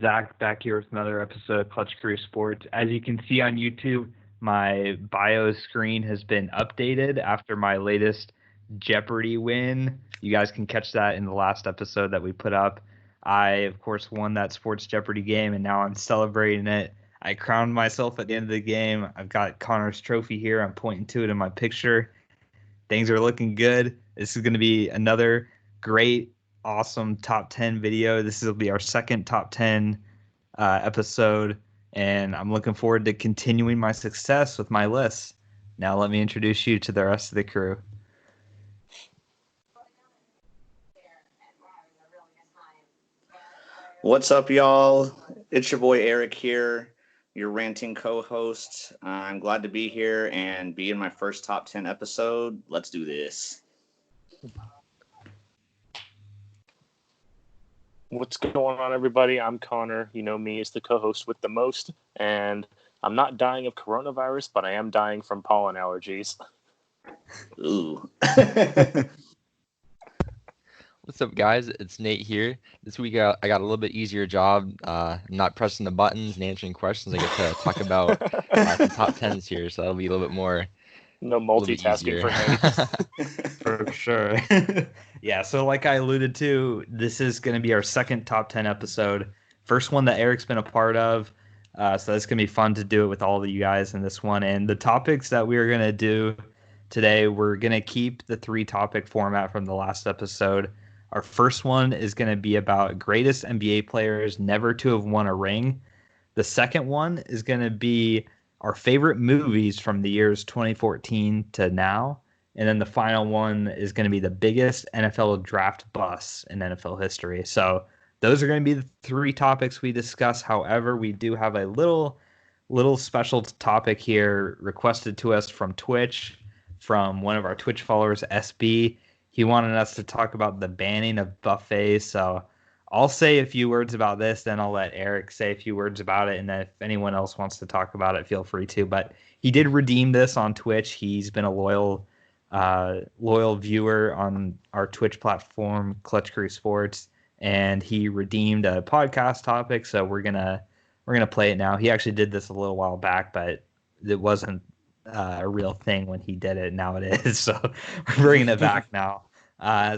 Zach back here with another episode of Clutch Crew Sports. As you can see on YouTube, my bio screen has been updated after my latest Jeopardy win. You guys can catch that in the last episode that we put up. I, of course, won that Sports Jeopardy game, and now I'm celebrating it. I crowned myself at the end of the game. I've got Connor's trophy here. I'm pointing to it in my picture. Things are looking good. This is going to be another great, awesome top 10 video. This will be our second top 10 episode, and I'm looking forward to continuing my success with my list. Now, let me introduce you to the rest of the crew. What's up, y'all? It's your boy Eric here, your ranting co-host. I'm glad to be here and be in my first top 10 episode. Let's do this. What's going on, everybody? I'm Connor. You know me as the co-host with the most, and I'm not dying of coronavirus, but I am dying from pollen allergies. Ooh. What's up, guys? It's Nate here. This week I got a little bit easier job. Not pressing the buttons and answering questions. I get to talk about some top tens here, so that'll be a little bit more. No multitasking for me. For sure. Yeah, so like I alluded to, this is going to be our second top 10 episode. First one that Eric's been a part of. So it's going to be fun to do it with all of you guys in this one. And the topics that we are going to do today, we're going to keep the 3-topic format from the last episode. Our first one is going to be about greatest NBA players never to have won a ring. The second one is going to be our favorite movies from the years 2014 to now. And then the final one is going to be the biggest NFL draft busts in NFL history. So those are going to be the 3 topics we discuss. However, we do have a little special topic here requested to us from Twitch, from one of our Twitch followers, SB. He wanted us to talk about the banning of buffets. So I'll say a few words about this, then I'll let Eric say a few words about it. And then if anyone else wants to talk about it, feel free to. But he did redeem this on Twitch. He's been a loyal viewer on our Twitch platform, Clutch Crew Sports, and he redeemed a podcast topic. So we're gonna play it now. He actually did this a little while back, but it wasn't a real thing when he did it. Now it is. So we're bringing it back now.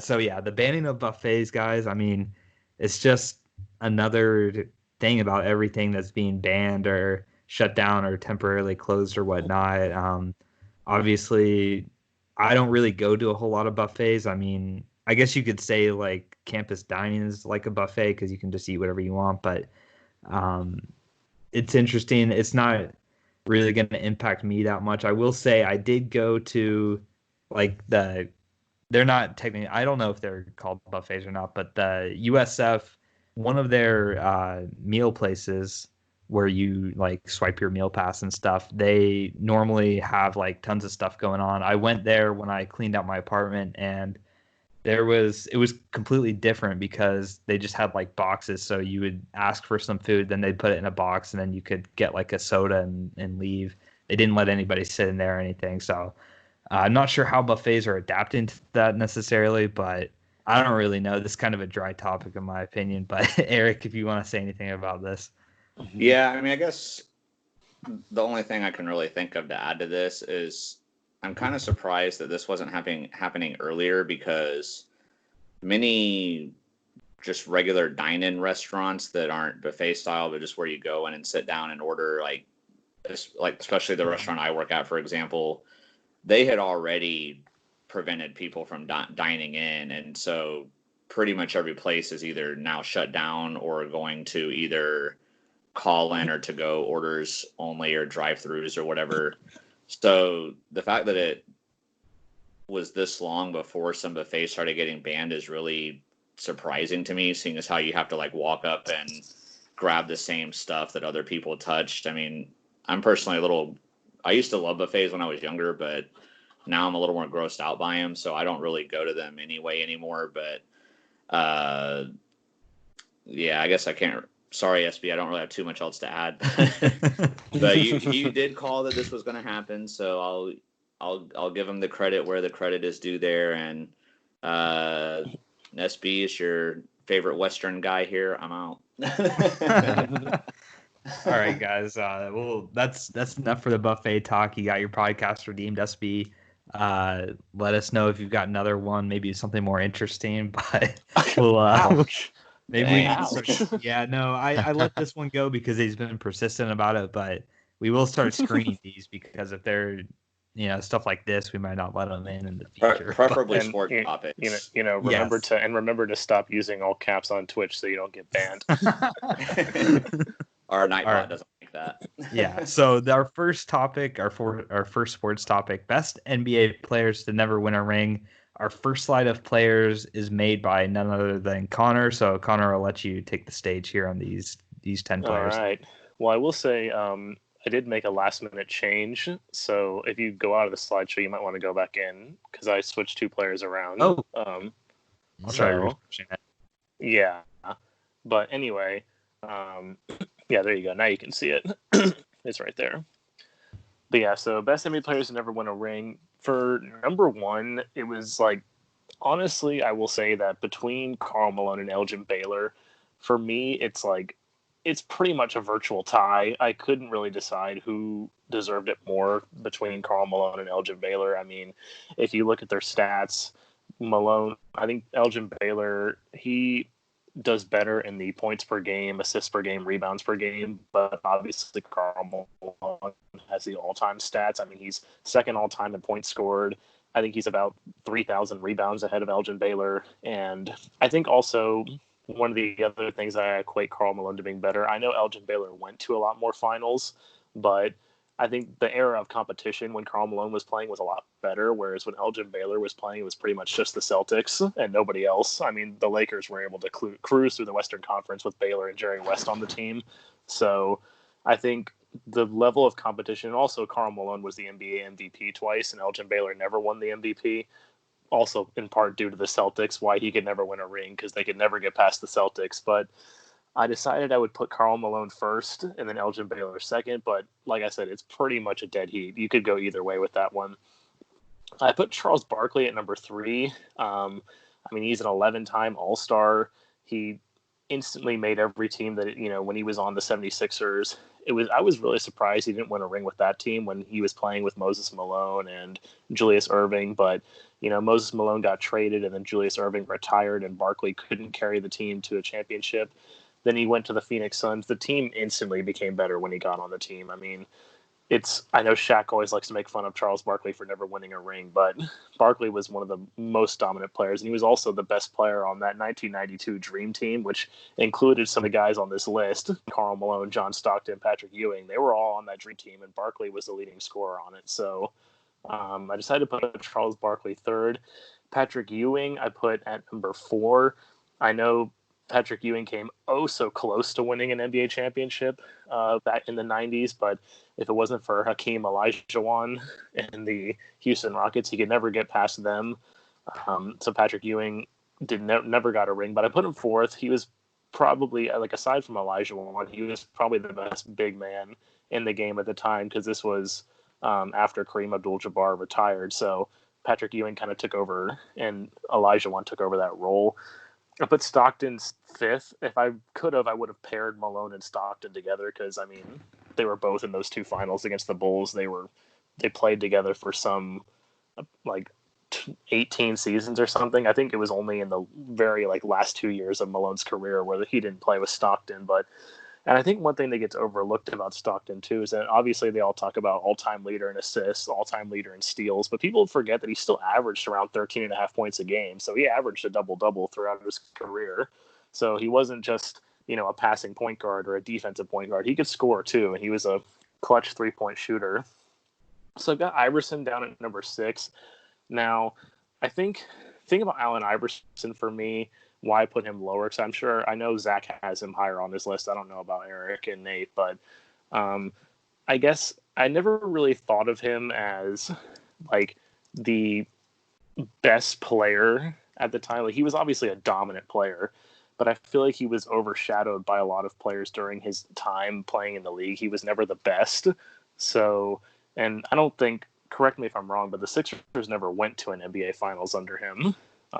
So yeah, the banning of buffets, guys. I mean, it's just another thing about everything that's being banned or shut down or temporarily closed or whatnot. Obviously, I don't really go to a whole lot of buffets. I mean, I guess you could say like campus dining is like a buffet because you can just eat whatever you want. But it's interesting. It's not really going to impact me that much. I will say I did go to like they're not technically, I don't know if they're called buffets or not, but the USF, one of their meal places where you like swipe your meal pass and stuff, they normally have like tons of stuff going on. I went there when I cleaned out my apartment, and it was completely different because they just had like boxes. So you would ask for some food, then they'd put it in a box, and then you could get like a soda and leave. They didn't let anybody sit in there or anything. So I'm not sure how buffets are adapting to that necessarily, but I don't really know. This is kind of a dry topic in my opinion. But Eric, if you want to say anything about this. Yeah, I mean, I guess the only thing I can really think of to add to this is I'm kind of surprised that this wasn't happening earlier, because many just regular dine-in restaurants that aren't buffet style, but just where you go in and sit down and order, like especially the restaurant I work at, for example, they had already prevented people from dining in. And so pretty much every place is either now shut down or going to either call in or to go orders only or drive-throughs or whatever. So the fact that it was this long before some buffets started getting banned is really surprising to me, seeing as how you have to like walk up and grab the same stuff that other people touched. I mean, I'm personally I used to love buffets when I was younger, but now I'm a little more grossed out by them, so I don't really go to them anyway anymore. But yeah, I guess I can't. Sorry, SB, I don't really have too much else to add. But you did call that this was going to happen, so I'll give him the credit where the credit is due there. And SB is your favorite Western guy here. I'm out. All right, guys. Well, that's enough for the buffet talk. You got your podcast redeemed, SB. Let us know if you've got another one, maybe something more interesting. But we'll Ouch. maybe we Dang. can start. Yeah, no, I let this one go because he's been persistent about it. But we will start screening these because if they're stuff like this, we might not let them in the future. Preferably And sport topics. remember Yes. remember to stop using all caps on Twitch so you don't get banned. Our Nightbot All right. doesn't like that. Yeah. So our first topic, our first sports topic, best NBA players to never win a ring. Our first slide of players is made by none other than Connor. So Connor, I'll let you take the stage here on these 10 players. All right. Well, I will say I did make a last minute change. So if you go out of the slideshow, you might want to go back in because I switched 2 players around. Oh. Okay. Sorry. Yeah. But anyway, yeah, there you go. Now you can see it. It's right there. But yeah, so best NBA players to never win a ring. For number 1, it was like, honestly, I will say that between Karl Malone and Elgin Baylor, for me, it's pretty much a virtual tie. I couldn't really decide who deserved it more between Karl Malone and Elgin Baylor. I mean, if you look at their stats, Malone, I think Elgin Baylor, he does better in the points per game, assists per game, rebounds per game, but obviously Karl Malone has the all-time stats. I mean, he's second all-time in points scored. I think he's about 3,000 rebounds ahead of Elgin Baylor. And I think also one of the other things that I equate Karl Malone to being better, I know Elgin Baylor went to a lot more finals, but I think the era of competition when Karl Malone was playing was a lot better, whereas when Elgin Baylor was playing, it was pretty much just the Celtics and nobody else. I mean, the Lakers were able to cruise through the Western Conference with Baylor and Jerry West on the team. So I think the level of competition, also Karl Malone was the NBA MVP twice, and Elgin Baylor never won the MVP. Also, in part due to the Celtics, why he could never win a ring, because they could never get past the Celtics. But I decided I would put Karl Malone first and then Elgin Baylor second, but like I said, it's pretty much a dead heat. You could go either way with that one. I put Charles Barkley at number 3. I mean, he's an 11-time All-Star. He instantly made every team that, when he was on the 76ers. I was really surprised he didn't win a ring with that team when he was playing with Moses Malone and Julius Erving, but Moses Malone got traded and then Julius Erving retired and Barkley couldn't carry the team to a championship. Then he went to the Phoenix Suns. The team instantly became better when he got on the team. I mean, I know Shaq always likes to make fun of Charles Barkley for never winning a ring, but Barkley was one of the most dominant players, and he was also the best player on that 1992 Dream Team, which included some of the guys on this list: Karl Malone, John Stockton, Patrick Ewing. They were all on that Dream Team, and Barkley was the leading scorer on it. So I decided to put Charles Barkley third. Patrick Ewing I put at number 4. I know Patrick Ewing came so close to winning an NBA championship back in the 90s, but if it wasn't for Hakeem Olajuwon and the Houston Rockets, he could never get past them. So Patrick Ewing never got a ring, but I put him 4th. He was probably, aside from Olajuwon, he was probably the best big man in the game at the time, because this was after Kareem Abdul-Jabbar retired. So Patrick Ewing kind of took over, and Olajuwon took over that role. I put Stockton's 5th. If I could have, I would have paired Malone and Stockton together, because I mean, they were both in those 2 finals against the Bulls. They played together for some 18 seasons or something. I think it was only in the very last 2 years of Malone's career where he didn't play with Stockton. And I think one thing that gets overlooked about Stockton, too, is that obviously they all talk about all-time leader in assists, all-time leader in steals, but people forget that he still averaged around 13.5 points a game. So he averaged a double-double throughout his career. So he wasn't just, a passing point guard or a defensive point guard. He could score, too, and he was a clutch three-point shooter. So I've got Iverson down at number 6. Now, I think about Allen Iverson for me, why I put him lower, because I know Zach has him higher on his list. I don't know about Eric and Nate, but I guess I never really thought of him as the best player at the time. He was obviously a dominant player, but I feel like he was overshadowed by a lot of players during his time playing in the league. He was never the best. So, and I don't think, correct me if I'm wrong, but the Sixers never went to an NBA Finals under him.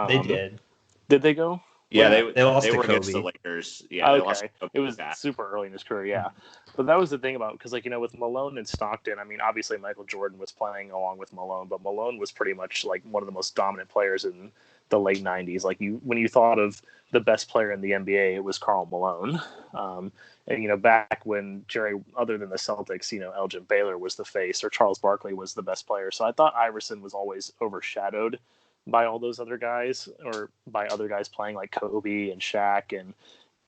They did. Did they go? Yeah, they lost they to were against the Kobe. Lakers. Yeah, they lost Okay, to Kobe it was back. super early in his career, yeah. But that was the thing about because, like, with Malone and Stockton, I mean, obviously Michael Jordan was playing along with Malone, but Malone was pretty much like one of the most dominant players in the late '90s. Like, when you thought of the best player in the NBA, it was Karl Malone. And back when other than the Celtics, Elgin Baylor was the face, or Charles Barkley was the best player. So I thought Iverson was always overshadowed by all those other guys, or by other guys playing like Kobe and Shaq, and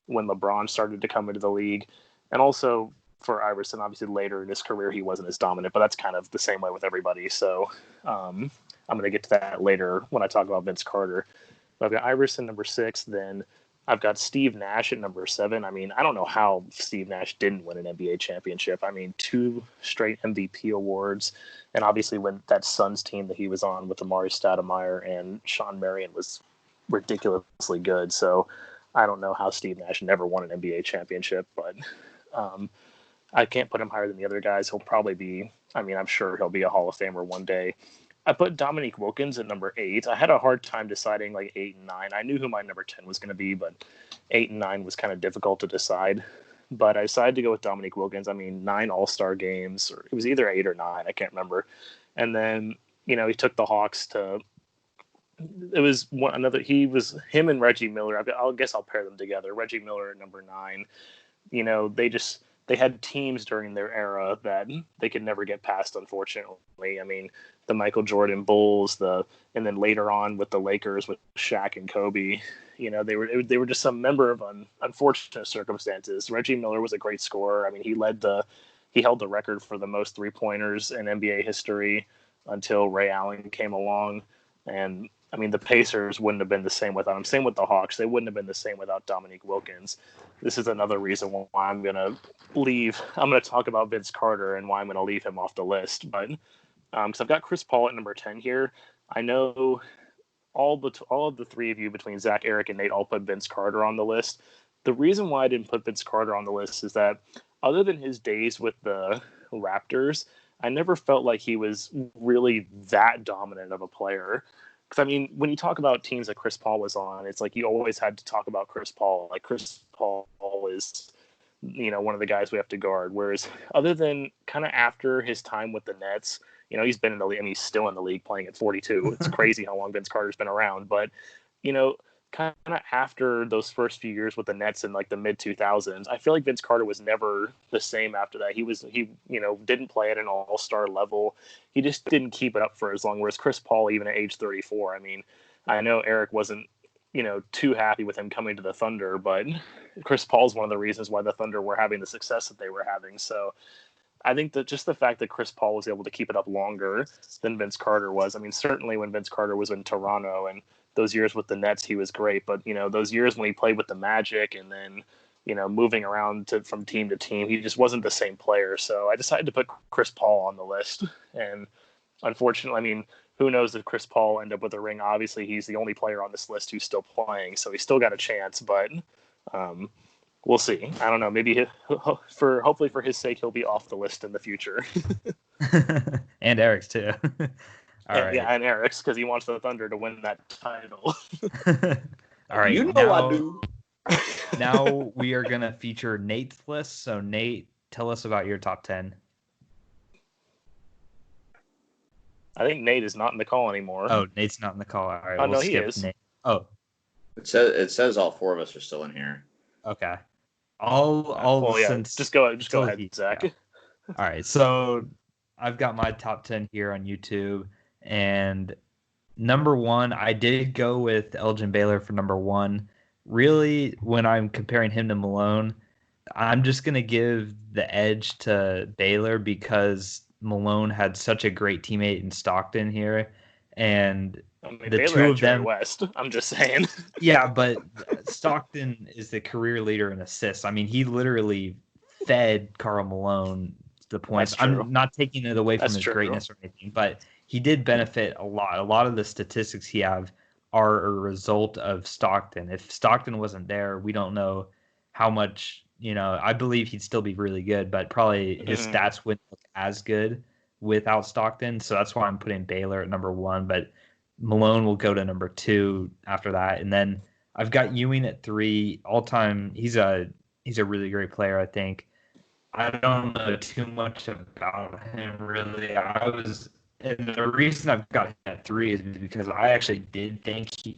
when LeBron started to come into the league. And also for Iverson, obviously later in his career, he wasn't as dominant, but that's kind of the same way with everybody. So I'm going to get to that later when I talk about Vince Carter. But I've got Iverson number 6, then I've got Steve Nash at number 7. I mean, I don't know how Steve Nash didn't win an NBA championship. I mean, 2 straight MVP awards. And obviously when that Suns team that he was on with Amari Stoudemire and Sean Marion was ridiculously good. So I don't know how Steve Nash never won an NBA championship, but I can't put him higher than the other guys. He'll probably be, I'm sure he'll be a Hall of Famer one day. I put Dominique Wilkins at number 8. I had a hard time deciding like 8 and 9. I knew who my number 10 was going to be, but 8 and 9 was kind of difficult to decide. But I decided to go with Dominique Wilkins. 9 All-Star games, or it was either 8 or 9. I can't remember. And then, he took the Hawks to, it was him and Reggie Miller. I guess I'll pair them together. Reggie Miller at number 9. They had teams during their era that they could never get past, unfortunately. The Michael Jordan Bulls, and then later on with the Lakers with Shaq and Kobe, they were just some member of unfortunate circumstances. Reggie Miller was a great scorer. He held the record for the most 3-pointers in NBA history until Ray Allen came along. And the Pacers wouldn't have been the same without him. Same with the Hawks. They wouldn't have been the same without Dominique Wilkins. This is another reason why I'm going to leave. I'm going to talk about Vince Carter and why I'm going to leave him off the list. But because I've got Chris Paul at number 10 here. I know all of the 3 of you, between Zach, Eric, and Nate, all put Vince Carter on the list. The reason why I didn't put Vince Carter on the list is that other than his days with the Raptors, I never felt like he was really that dominant of a player. Because, when you talk about teams that Chris Paul was on, it's like you always had to talk about Chris Paul. Like, Chris Paul is, one of the guys we have to guard. Whereas other than kind of after his time with the Nets, he's been in the league, he's still in the league playing at 42. It's crazy how long Vince Carter's been around. But, kind of after those first few years with the Nets in like the mid 2000s, I feel like Vince Carter was never the same after that. He didn't play at an all-star level. He just didn't keep it up for as long. Whereas Chris Paul, even at age 34, I know Eric wasn't, too happy with him coming to the Thunder, but Chris Paul's one of the reasons why the Thunder were having the success that they were having. So I think that just the fact that Chris Paul was able to keep it up longer than Vince Carter was. Certainly when Vince Carter was in Toronto and those years with the Nets, he was great. But, those years when he played with the Magic and then, moving around from team to team, he just wasn't the same player. So I decided to put Chris Paul on the list. And unfortunately, who knows if Chris Paul end up with a ring? Obviously, he's the only player on this list who's still playing. So he's still got a chance. But we'll see. I don't know. Maybe hopefully for his sake, he'll be off the list in the future. And Eric's too. All right. Yeah, and Eric's, because he wants the Thunder to win that title. All right. I do. Now we are going to feature Nate's list. So, Nate, tell us about your top 10. I think Nate is not in the call anymore. Oh, Nate's not in the call. All right. Oh, no, he is. Nate. Oh. It says all 4 of us are still in here. Okay. Just go ahead, Zach. Yeah. All right. So, I've got my top 10 here on YouTube. And number 1, I did go with Elgin Baylor for number 1. Really, when I'm comparing him to Malone, I'm just going to give the edge to Baylor because Malone had such a great teammate in Stockton here. And the Baylor 2 of them. West, I'm just saying. Yeah, but Stockton is the career leader in assists. He literally fed Karl Malone the points. I'm not taking it away from his greatness or anything, but he did benefit a lot. A lot of the statistics he have are a result of Stockton. If Stockton wasn't there, we don't know how much, I believe he'd still be really good, but probably his stats wouldn't look as good without Stockton. So that's why I'm putting Baylor at number 1, but Malone will go to number 2 after that. And then I've got Ewing at 3 all time. He's a really great player, I think. I don't know too much about him really. And the reason I've got him at 3 is because I actually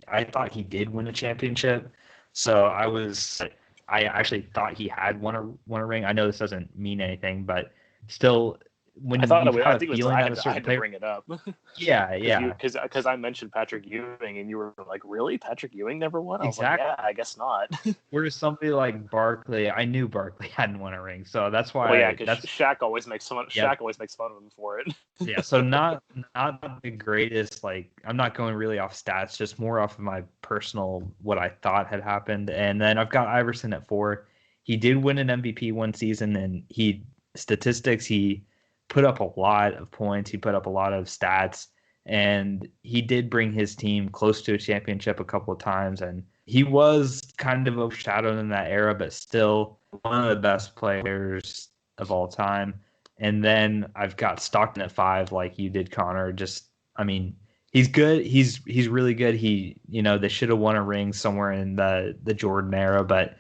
I thought he did win a championship. So I actually thought he had won a ring. I know this doesn't mean anything, but still, when I thought you've I had a think it was, feeling I that had, a I certain had to player, bring it up. yeah, Because I mentioned Patrick Ewing, and you were like, "Really? Patrick Ewing never won?" I was exactly. like, "Yeah, I guess not." Whereas somebody like Barkley, I knew Barkley hadn't won a ring, so that's Well, yeah, why because that's Shaq always makes fun. yeah. Shaq always makes fun of him for it. Yeah, so not the greatest. Like, I'm not going really off stats, just more off of my personal what I thought had happened. And then I've got Iverson at 4. He did win an MVP one season, and he put up a lot of points. He put up a lot of stats, and he did bring his team close to a championship a couple of times. And he was kind of overshadowed in that era, but still one of the best players of all time. And then I've got Stockton at 5, like you did, Connor. Just, I mean, he's good. He's really good. They should have won a ring somewhere in the Jordan era, but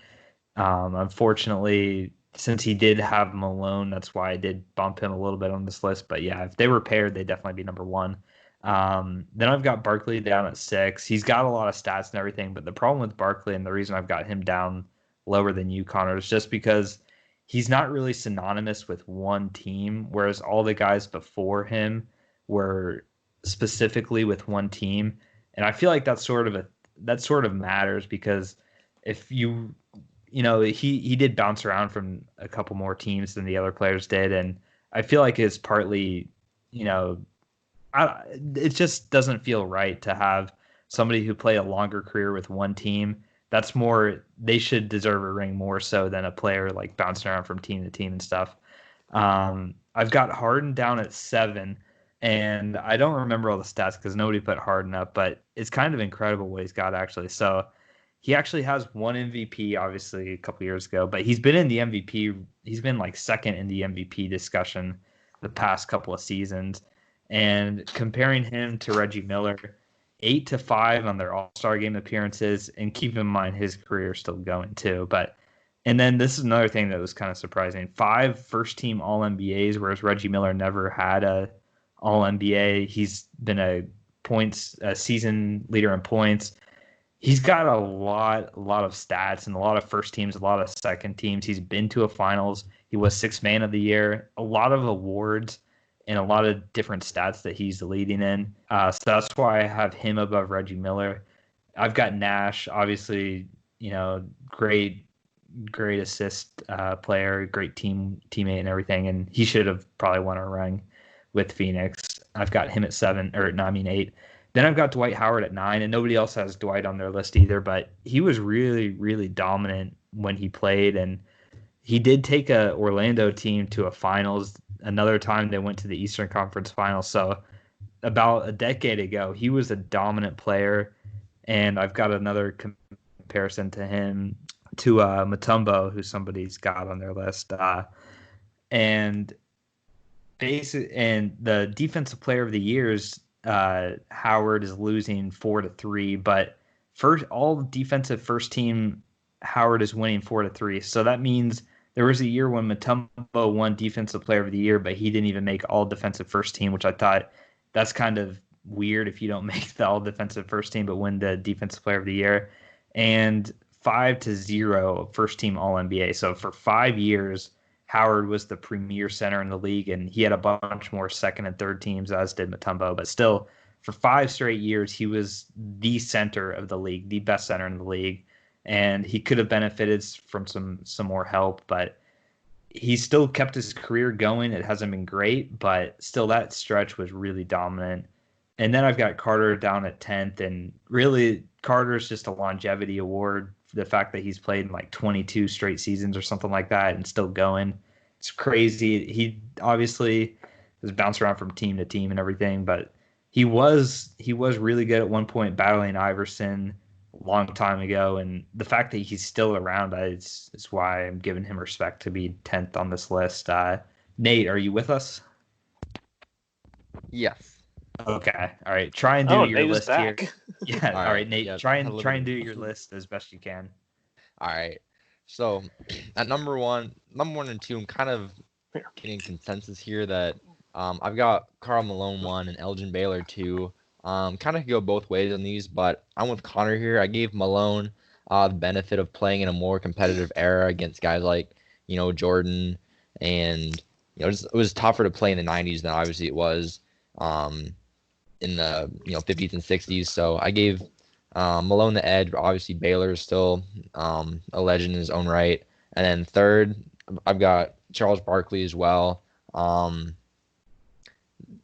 unfortunately, since he did have Malone, that's why I did bump him a little bit on this list. But yeah, if they were paired, they'd definitely be number 1. Then I've got Barkley down at 6. He's got a lot of stats and everything, but the problem with Barkley and the reason I've got him down lower than you, Connor, is just because he's not really synonymous with one team, whereas all the guys before him were specifically with one team. And I feel like that sort of matters because if he did bounce around from a couple more teams than the other players did, and I feel like it's partly, it just doesn't feel right to have somebody who played a longer career with one team. They should deserve a ring more so than a player like bouncing around from team to team and stuff. I've got Harden down at 7, and I don't remember all the stats because nobody put Harden up, but it's kind of incredible what he's got actually. So he actually has one MVP, obviously a couple years ago, but he's been in the MVP. He's been like second in the MVP discussion the past couple of seasons. And comparing him to Reggie Miller, 8-5 on their All-Star game appearances, and keep in mind his career is still going too. And then this is another thing that was kind of surprising: 5 first-team All-NBAs, whereas Reggie Miller never had a All-NBA. He's been a season leader in points. He's got a lot of stats and a lot of first teams, a lot of second teams. He's been to a finals. He was 6th man of the year. A lot of awards and a lot of different stats that he's leading in. So that's why I have him above Reggie Miller. I've got Nash, obviously, great assist player, great teammate and everything, and he should have probably won a ring with Phoenix. I've got him at 8. Then I've got Dwight Howard at 9, and nobody else has Dwight on their list either, but he was really, really dominant when he played, and he did take a Orlando team to a finals. Another time they went to the Eastern Conference Finals. So about a decade ago, he was a dominant player, and I've got another comparison to him to Mutombo, who somebody's got on their list. And the defensive player of the years, Howard is losing 4-3, but all defensive first team, Howard is winning 4-3. So that means there was a year when Mutombo won defensive player of the year, but he didn't even make all defensive first team, which I thought that's kind of weird if you don't make the all defensive first team, but win the defensive player of the year. And 5-0 first team All NBA. So for 5 years, Howard was the premier center in the league, and he had a bunch more second and third teams, as did Mutombo. But still, for 5 straight years, he was the center of the league, the best center in the league. And he could have benefited from some more help, but he still kept his career going. It hasn't been great, but still that stretch was really dominant. And then I've got Carter down at 10th, and really Carter's just a longevity award. The fact that he's played in like 22 straight seasons or something like that and still going. It's crazy. He obviously has bounced around from team to team and everything, but he was really good at one point battling Iverson a long time ago, and the fact that he's still around is why I'm giving him respect to be 10th on this list. Nate, are you with us? Yes. Okay. All right. Try and do Oh, your Nate is list here. back. Yeah. All right, Nate. Yeah, Try had a and little try bit and do of- your list as best you can. All right. So at number one and two, I'm kind of getting consensus here that I've got Karl Malone 1 and Elgin Baylor 2. Kind of go both ways on these, but I'm with Connor here. I gave Malone the benefit of playing in a more competitive era against guys like, Jordan, and it was tougher to play in the 90s than obviously it was in the 50s and 60s. So I gave Malone the edge, but obviously Baylor is still a legend in his own right. And then third, I've got Charles Barkley as well.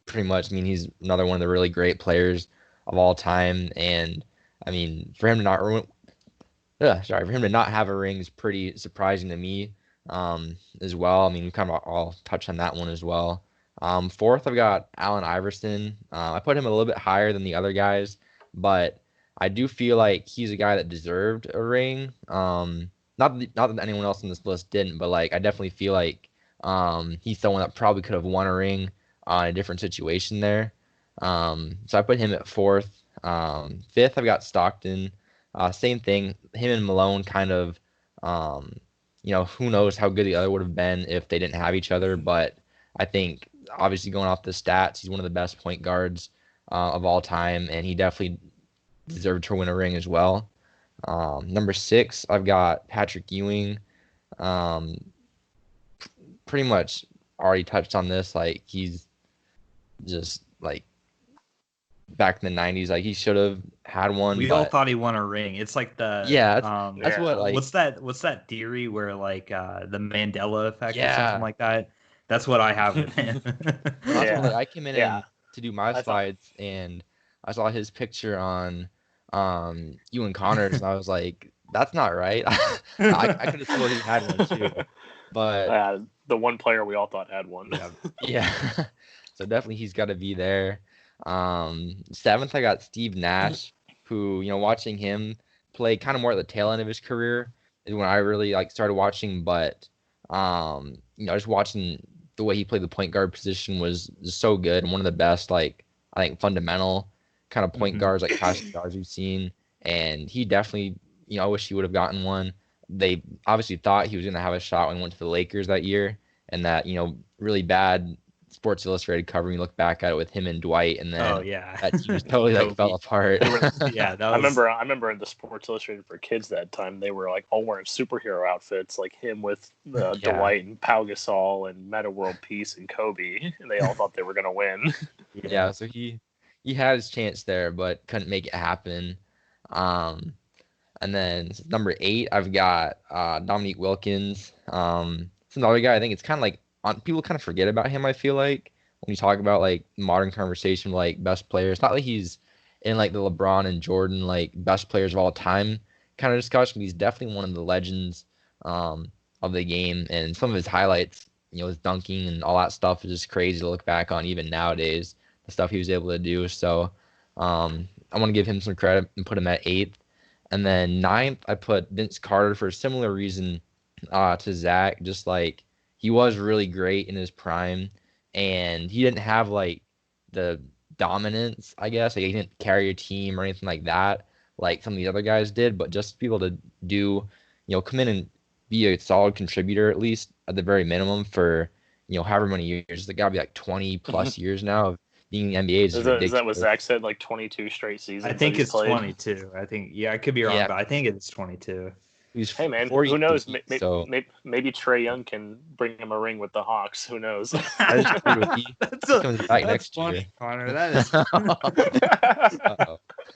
Pretty much, I mean, he's another one of the really great players of all time. And I mean, for him to not have a ring is pretty surprising to me as well. I mean, we kind of all touched on that one as well. Fourth, I've got Allen Iverson. I put him a little bit higher than the other guys, but I do feel like he's a guy that deserved a ring. Not that anyone else on this list didn't, but like I definitely feel like he's someone that probably could have won a ring on a different situation there. So I put him at fourth. Fifth, I've got Stockton. Same thing. Him and Malone kind of, who knows how good the other would have been if they didn't have each other. But I think obviously going off the stats, he's one of the best point guards of all time, and he definitely deserved to win a ring as well. Number six, I've got Patrick Ewing. Pretty much already touched on this. Like he's just like back in the 90s, like he should have had one. We all thought he won a ring. It's like the that's what like what's that theory where like the Mandela effect or Yeah. something like that. That's what I have with him. Yeah. Like, I came in Yeah. to do my I thought- slides and I saw his picture on Ewan Connors and I was like, that's not right. I could have sworn he had one too. But the one player we all thought had one. yeah. So definitely he's got to be there. Seventh, I got Steve Nash, who, watching him play kind of more at the tail end of his career is when I really like started watching. But, just watching the way he played the point guard position was just so good. And one of the best, like, I think fundamental kind of point guards, like passing guards we've seen. And he definitely, I wish he would have gotten one. They obviously thought he was going to have a shot when he went to the Lakers that year. And that, really bad Sports Illustrated cover. You look back at it with him and Dwight, and then that team just totally like fell apart. Yeah, I remember in the Sports Illustrated for kids that time they were like all wearing superhero outfits, like him with Dwight and Pau Gasol and Meta World Peace and Kobe, and they all thought they were gonna win. Yeah, so he had his chance there, but couldn't make it happen. And then number 8, I've got Dominique Wilkins. It's another guy. I think it's kind of like people kind of forget about him. I feel like when you talk about like modern conversation, like best players, not like he's in like the LeBron and Jordan like best players of all time kind of discussion. He's definitely one of the legends of the game, and some of his highlights, his dunking and all that stuff is just crazy to look back on even nowadays. The stuff he was able to do. So I want to give him some credit and put him at 8th. And then 9th, I put Vince Carter for a similar reason to Zach. Just like he was really great in his prime, and he didn't have like the dominance, I guess. Like he didn't carry a team or anything like that, like some of the other guys did. But just to be able to do, come in and be a solid contributor at least at the very minimum for, however many years. It's got to be like 20 plus years now of being in the NBA. Is that what Zach said? Like 22 straight seasons? I think it's played? 22. I think I could be wrong, but I think it's 22. Hey man, who knows? Maybe Trae Young can bring him a ring with the Hawks. Who knows? That is true. He comes back next funny, year. Connor. That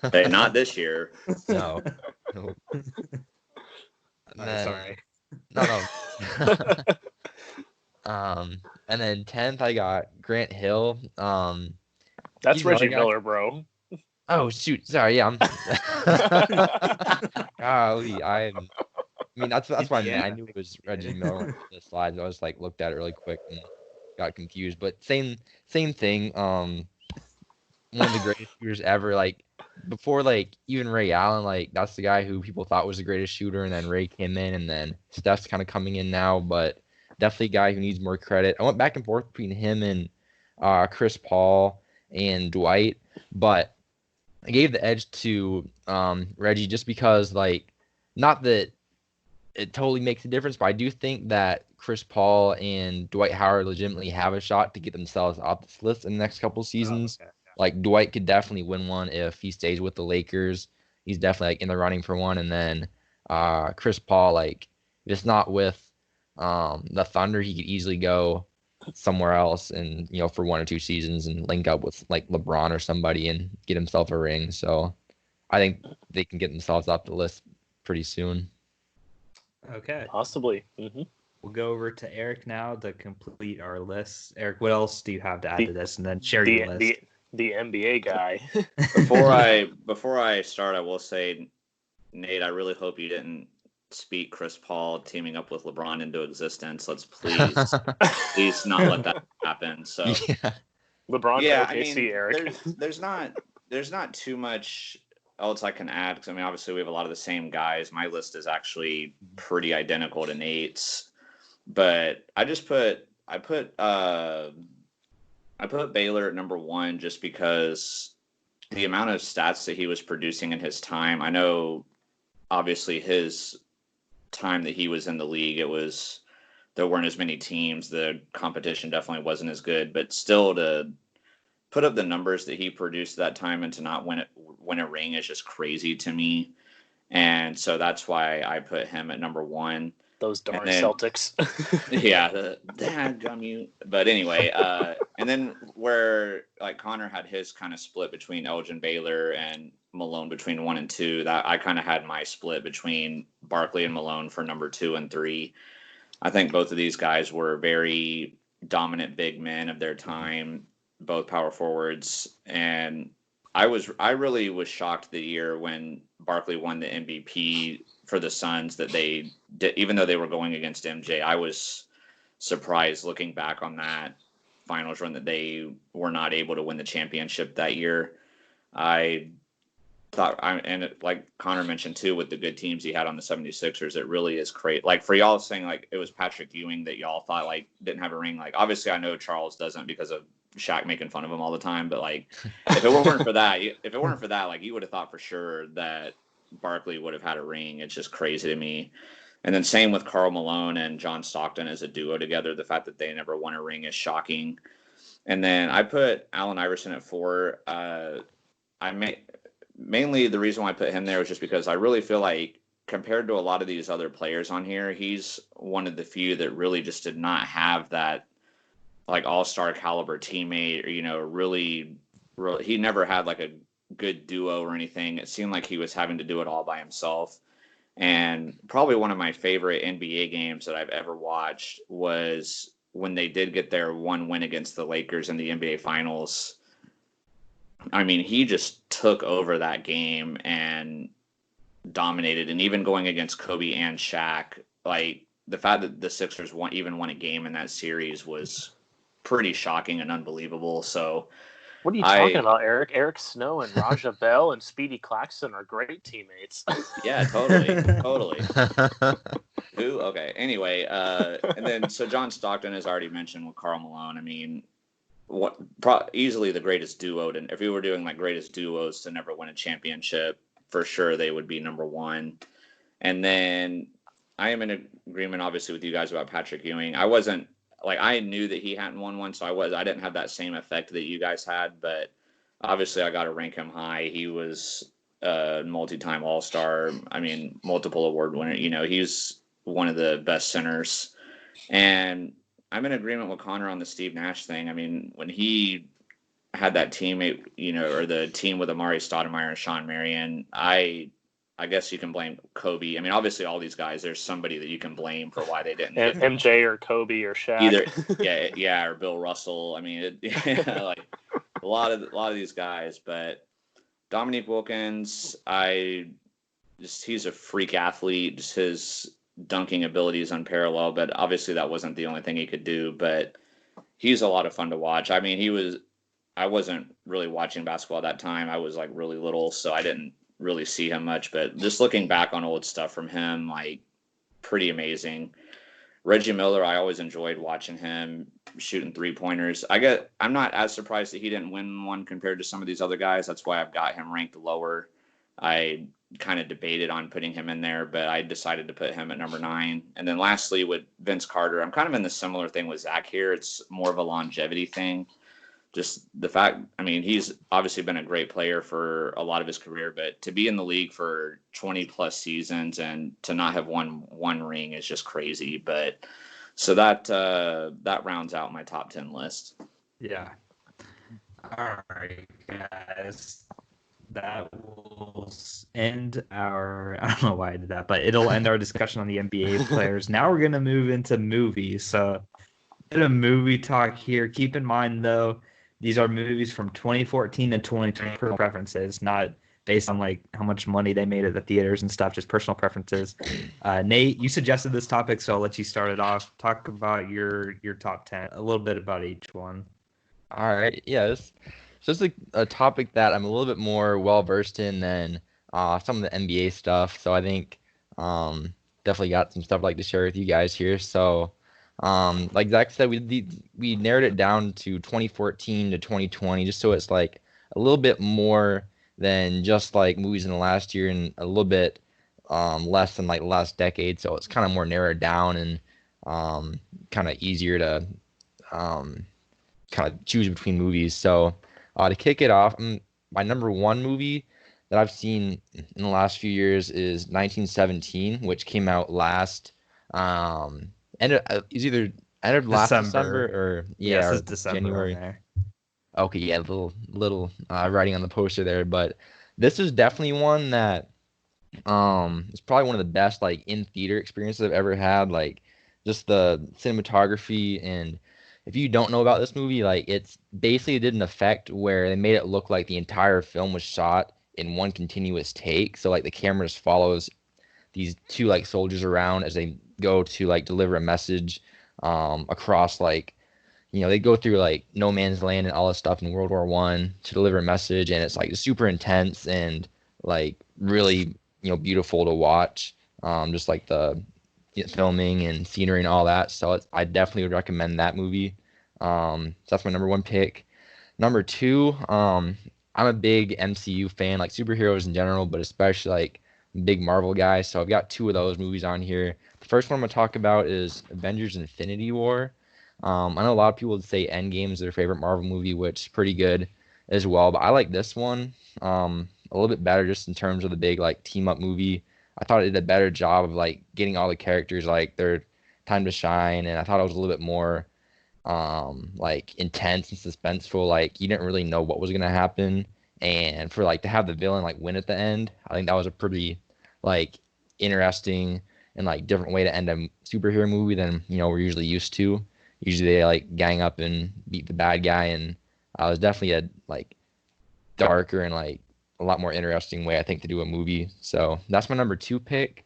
is. Hey, not this year. No. Sorry. No. And then 10th, I got Grant Hill. That's Reggie Miller, bro. Oh shoot! Sorry, yeah. Golly, I mean, that's what I meant. I knew it was Reggie Miller on the slides. I just like looked at it really quick and got confused. But same thing. One of the greatest shooters ever. Like before, like even Ray Allen. Like that's the guy who people thought was the greatest shooter, and then Ray came in, and then Steph's kind of coming in now. But definitely a guy who needs more credit. I went back and forth between him and Chris Paul and Dwight, but I gave the edge to Reggie just because, like, not that it totally makes a difference, but I do think that Chris Paul and Dwight Howard legitimately have a shot to get themselves off this list in the next couple seasons. Oh, okay. Like, Dwight could definitely win one if he stays with the Lakers. He's definitely, like, in the running for one. And then Chris Paul, like, if it's not with the Thunder, he could easily go somewhere else and, you know, for 1 or 2 seasons and link up with, like, LeBron or somebody and get himself a ring. So I think they can get themselves off the list pretty soon. Okay. Possibly. Mm-hmm. We'll go over to Eric now to complete our list. Eric, what else do you have to add to this? And then share your list. The NBA guy. Before I start, I will say, Nate, I really hope you didn't speak Chris Paul teaming up with LeBron into existence. Let's please not let that happen. So Yeah. LeBron to yeah, OKC, Eric. there's not too much else I can add, because I mean, obviously we have a lot of the same guys. My list is actually pretty identical to Nate's, but I put Baylor at number 1 just because the amount of stats that he was producing in his time. I know obviously his time that he was in the league, there weren't as many teams, the competition definitely wasn't as good, but still to put up the numbers that he produced that time and to not win a ring is just crazy to me. And so that's why I put him at number 1. Those darn Celtics. Yeah, gum. But anyway, and then where like Connor had his kind of split between Elgin Baylor and Malone between 1 and 2, that I kind of had my split between Barkley and Malone for number 2 and 3. I think both of these guys were very dominant big men of their time, both power forwards, and I really was shocked the year when Barkley won the MVP for the Suns that they did, even though they were going against MJ. I was surprised looking back on that finals run that they were not able to win the championship that year. I thought, like Connor mentioned too, with the good teams he had on the 76ers, it really is crazy. Like for y'all saying like it was Patrick Ewing that y'all thought like didn't have a ring. Like obviously I know Charles doesn't because of Shaq making fun of him all the time, but like if it weren't for that, like you would have thought for sure that Barkley would have had a ring. It's just crazy to me. And then same with Karl Malone and John Stockton as a duo together. The fact that they never won a ring is shocking. And then I put Allen Iverson at 4. Mainly the reason why I put him there was just because I really feel like compared to a lot of these other players on here, he's one of the few that really just did not have that like all-star caliber teammate, or, you know, really, he never had like a good duo or anything. It seemed like he was having to do it all by himself. And probably one of my favorite NBA games that I've ever watched was when they did get their one win against the Lakers in the NBA Finals. I mean, he just took over that game and dominated. And even going against Kobe and Shaq, like the fact that the Sixers won a game in that series was pretty shocking and unbelievable. So what are you talking about, Eric? Eric Snow and Raja Bell and Speedy Claxton are great teammates. Yeah, totally. Who? Okay. Anyway, and then so John Stockton has already mentioned with Karl Malone. I mean, easily the greatest duo. And if we were doing like greatest duos to never win a championship, for sure they would be number 1. And then I am in agreement, obviously, with you guys about Patrick Ewing. I knew that he hadn't won one, so I didn't have that same effect that you guys had, but obviously I got to rank him high. He was a multi-time All-Star. I mean, multiple award winner. You know, he's one of the best centers. And I'm in agreement with Connor on the Steve Nash thing. I mean, when he had that teammate, you know, or the team with Amari Stoudemire and Sean Marion, I guess you can blame Kobe. I mean, obviously, all these guys, there's somebody that you can blame for why they didn't. MJ or Kobe or Shaq. Either, or Bill Russell. I mean, like a lot of these guys. But Dominique Wilkins, he's a freak athlete. Just his dunking ability is unparalleled. But obviously, that wasn't the only thing he could do. But he's a lot of fun to watch. I mean, I wasn't really watching basketball at that time. I was like really little, so I didn't really see him much, but just looking back on old stuff from him, like pretty amazing. Reggie Miller, I always enjoyed watching him shooting 3-pointers. I'm not as surprised that he didn't win one compared to some of these other guys. That's why I've got him ranked lower. I kind of debated on putting him in there, but I decided to put him at number 9. And then lastly, with Vince Carter, I'm kind of in the similar thing with Zach here. It's more of a longevity thing. Just the fact, I mean, he's obviously been a great player for a lot of his career, but to be in the league for 20 plus seasons and to not have won one ring is just crazy. But so that rounds out my top 10 list. Yeah. All right, guys. That will end our, I don't know why I did that, but it'll end our discussion on the NBA players. Now we're going to move into movies. So a bit of movie talk here. Keep in mind, though, these are movies from 2014 to 2020 for preferences, not based on like how much money they made at the theaters and stuff, just personal preferences. Nate, you suggested this topic, so I'll let you start it off. Talk about your top 10, a little bit about each one. All right. Yes. So it's a topic that I'm a little bit more well versed in than some of the NBA stuff. So I think definitely got some stuff I'd like to share with you guys here. So like Zach said, we narrowed it down to 2014 to 2020, just so it's like a little bit more than just like movies in the last year and a little bit less than like the last decade. So it's kind of more narrowed down and kind of easier to kind of choose between movies. So to kick it off, my number 1 movie that I've seen in the last few years is 1917, which came out last ended last December or yes, or December, January. Okay, yeah, little writing on the poster there, but this is definitely one that it's probably one of the best like in theater experiences I've ever had. Like just the cinematography, and if you don't know about this movie, like it's basically did an effect where they made it look like the entire film was shot in one continuous take. So like the camera just follows these 2 like soldiers around as they go to like deliver a message across like, you know, they go through like no man's land and all this stuff in World War I to deliver a message, and it's like super intense and like really, you know, beautiful to watch. Just like the filming and scenery and all that. So I definitely would recommend that movie. So that's my number 1 pick. Number 2, I'm a big MCU fan, like superheroes in general, but especially like big Marvel guy. So I've got 2 of those movies on here. The first one I'm gonna talk about is Avengers: Infinity War. I know a lot of people would say Endgame is their favorite Marvel movie, which is pretty good as well, but I like this one a little bit better just in terms of the big like team up movie. I thought it did a better job of like getting all the characters like their time to shine, and I thought it was a little bit more like intense and suspenseful. Like you didn't really know what was gonna happen, and for like to have the villain like win at the end, I think that was a pretty like interesting and like different way to end a superhero movie than, you know, we're usually used to. Usually they like gang up and beat the bad guy, and it was definitely a like darker and like a lot more interesting way I think to do a movie. So that's my number 2 pick.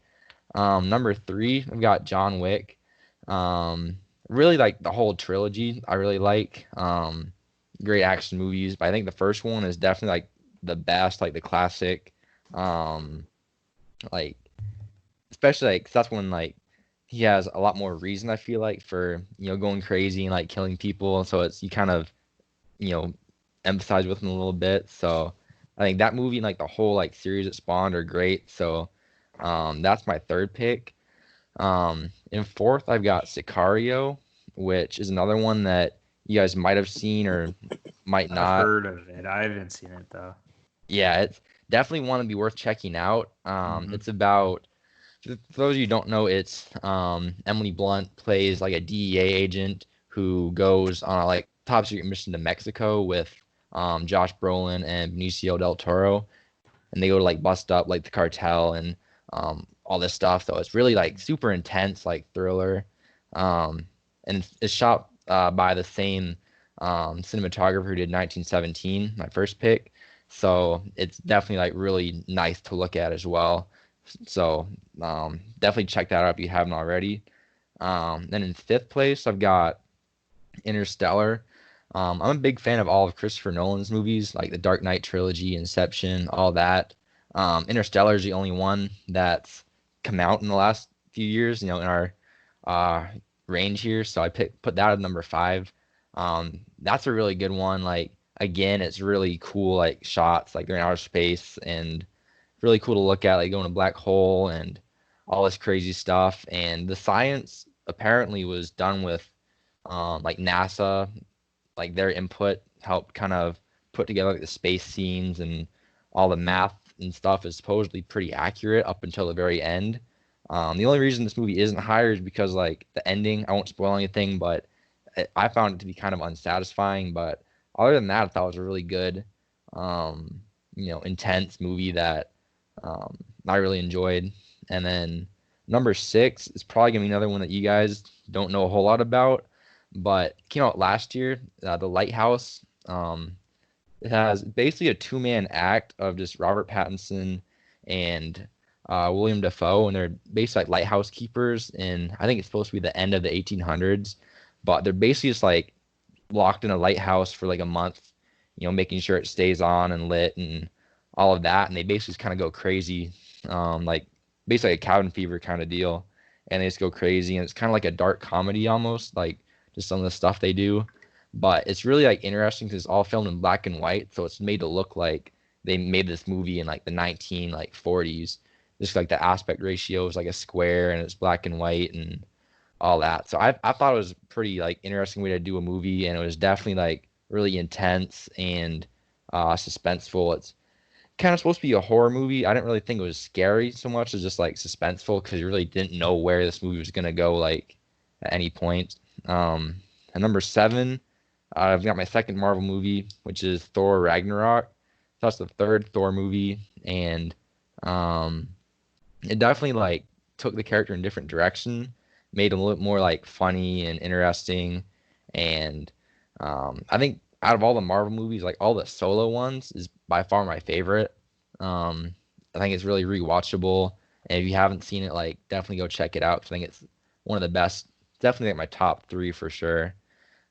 Number 3, I've got John Wick. Really like the whole trilogy. I really like great action movies, but I think the first one is definitely like the best, like the classic. Like especially like 'cause that's when like he has a lot more reason I feel like for, you know, going crazy and like killing people. So it's you kind of, you know, empathize with him a little bit. So I think that movie and like the whole like series it spawned are great. So that's my 3rd pick. In 4th, I've got Sicario, which is another one that you guys might have seen or might not. I've heard of it. I haven't seen it though. Yeah, it's definitely one to be worth checking out. It's about, for those of you who don't know, it's Emily Blunt plays like a DEA agent who goes on a like top secret mission to Mexico with Josh Brolin and Benicio del Toro, and they go to like bust up like the cartel and all this stuff. So it's really like super intense, like thriller, and it's shot by the same cinematographer who did 1917, my first pick. So it's definitely like really nice to look at as well. So definitely check that out if you haven't already. Then in 5th place, I've got Interstellar. I'm a big fan of all of Christopher Nolan's movies, like the Dark Knight trilogy, Inception, all that. Interstellar is the only one that's come out in the last few years, you know, in our range here, so I put that at number 5. That's a really good one. Like again, it's really cool, like shots, like they're in outer space and really cool to look at, like going to black hole and all this crazy stuff. And the science apparently was done with like NASA, like their input helped kind of put together like the space scenes, and all the math and stuff is supposedly pretty accurate up until the very end. The only reason this movie isn't higher is because like the ending. I won't spoil anything, but I found it to be kind of unsatisfying. But other than that, I thought it was a really good, intense movie that I really enjoyed. And then number 6 is probably gonna be another one that you guys don't know a whole lot about, but it came out last year. The Lighthouse. It has basically a 2-man act of just Robert Pattinson and William Dafoe, and they're basically like lighthouse keepers. And I think it's supposed to be the end of the 1800s, but they're basically just like locked in a lighthouse for like a month, making sure it stays on and lit and all of that. And they basically just kind of go crazy, like basically a cabin fever kind of deal. And they just go crazy, and it's kind of like a dark comedy almost, like just some of the stuff they do. But it's really like interesting because it's all filmed in black and white, so it's made to look like they made this movie in like the 1940s. Just like the aspect ratio is like a square, and it's black and white and all that. So I thought it was a pretty like interesting way to do a movie, and it was definitely like really intense and suspenseful. It's kind of supposed to be a horror movie. I didn't really think it was scary so much as just like suspenseful, because you really didn't know where this movie was gonna go like at any point. At number 7, I've got my second Marvel movie, which is Thor Ragnarok. That's the third Thor movie, and it definitely like took the character in a different direction, made him a little more like funny and interesting. And I think out of all the Marvel movies, like all the solo ones is by far my favorite. I think it's really rewatchable, and if you haven't seen it, like definitely go check it out, 'cause I think it's one of the best. Definitely like my top 3 for sure.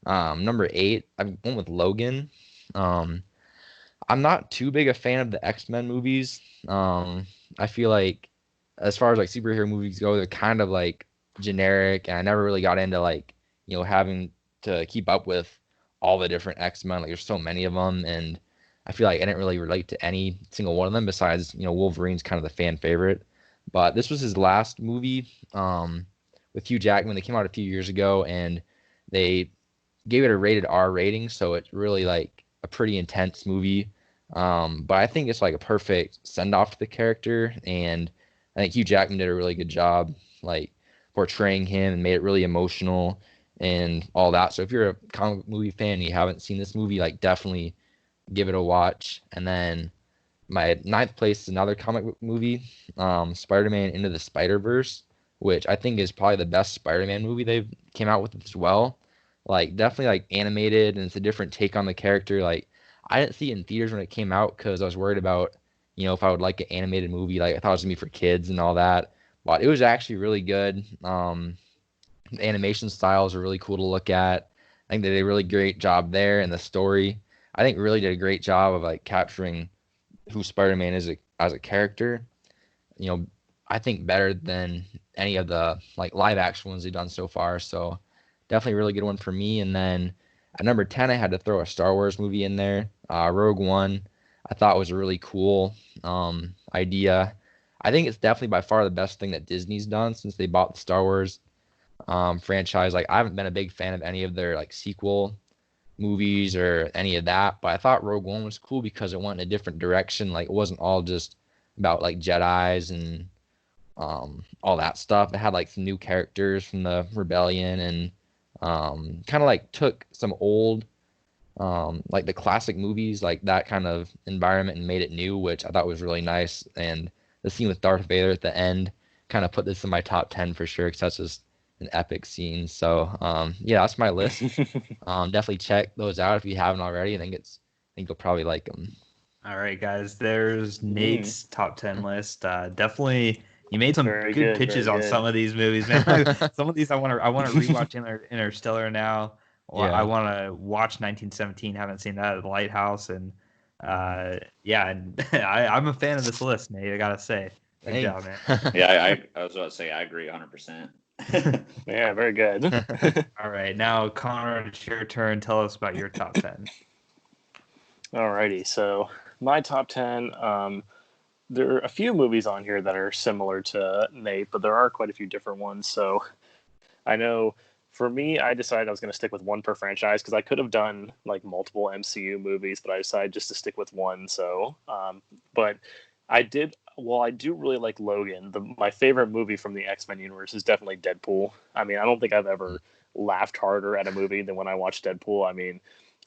Number 8, I'm going with Logan. I'm not too big a fan of the X-Men movies. I feel like as far as like superhero movies go, they're kind of like generic, and I never really got into like, having to keep up with all the different X-Men. Like there's so many of them, and I feel like I didn't really relate to any single one of them besides, Wolverine's kind of the fan favorite. But this was his last movie with Hugh Jackman. They came out a few years ago, and they gave it a rated R rating, so it's really like a pretty intense movie. But I think it's like a perfect send off to the character, and I think Hugh Jackman did a really good job like portraying him and made it really emotional and all that. So if you're a comic book movie fan and you haven't seen this movie, like definitely give it a watch. And then my 9th place is another comic book movie, Spider-Man Into the Spider-Verse, which I think is probably the best Spider-Man movie they've came out with as well. Like definitely like animated, and it's a different take on the character. Like I didn't see it in theaters when it came out because I was worried about, if I would like an animated movie. Like I thought it was gonna be for kids and all that, but it was actually really good. The animation styles are really cool to look at. I think they did a really great job there, and the story, I think, really did a great job of like capturing who Spider-Man is as a character. I think better than any of the like live action ones they've done so far. So definitely a really good one for me. And then at number 10, I had to throw a Star Wars movie in there. Rogue One, I thought was a really cool idea. I think it's definitely by far the best thing that Disney's done since they bought the Star Wars franchise. Like I haven't been a big fan of any of their like sequel movies or any of that, but I thought Rogue One was cool because it went in a different direction. Like it wasn't all just about like Jedis and all that stuff. It had like some new characters from the Rebellion, and kind of like took some old like the classic movies, like that kind of environment, and made it new, which I thought was really nice. And the scene with Darth Vader at the end kind of put this in my top 10 for sure, because that's just an epic scene. So yeah, that's my list. Definitely check those out if you haven't already. I think you'll probably like them. All right, guys. There's Nate's top 10 list. Definitely, you made some good pitches on some of these movies, man. Some of these I want to rewatch Interstellar now. Or I want to watch 1917. Haven't seen that at the Lighthouse, and yeah, and I'm a fan of this list, Nate. I gotta say, good job, man. Yeah, I was about to say I agree 100%. Yeah, very good. All right, now Connor, it's your turn. Tell us about your top 10. Alrighty, so my top 10, there are a few movies on here that are similar to Nate, but there are quite a few different ones. So I know for me, I decided I was going to stick with one per franchise because I could have done like multiple MCU movies, but I decided just to stick with one. So, but I did. Well, I do really like Logan. My favorite movie from the X-Men universe is definitely Deadpool. I mean, I don't think I've ever laughed harder at a movie than when I watched Deadpool. I mean,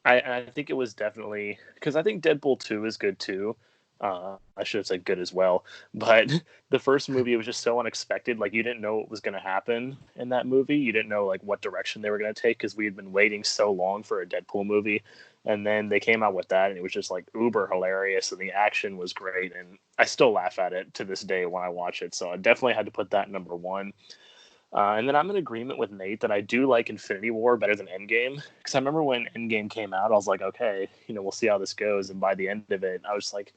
I think it was definitely because I think Deadpool 2 is good too. I should have said good as well, but the first movie, it was just so unexpected. Like, you didn't know what was going to happen in that movie. You didn't know like what direction they were going to take because we had been waiting so long for a Deadpool movie, and then they came out with that, and it was just like uber hilarious, and the action was great, and I still laugh at it to this day when I watch it. So I definitely had to put that number one. And then I'm in agreement with Nate that I do like Infinity War better than Endgame because I remember when Endgame came out, I was like, okay, we'll see how this goes, and by the end of it, I was like,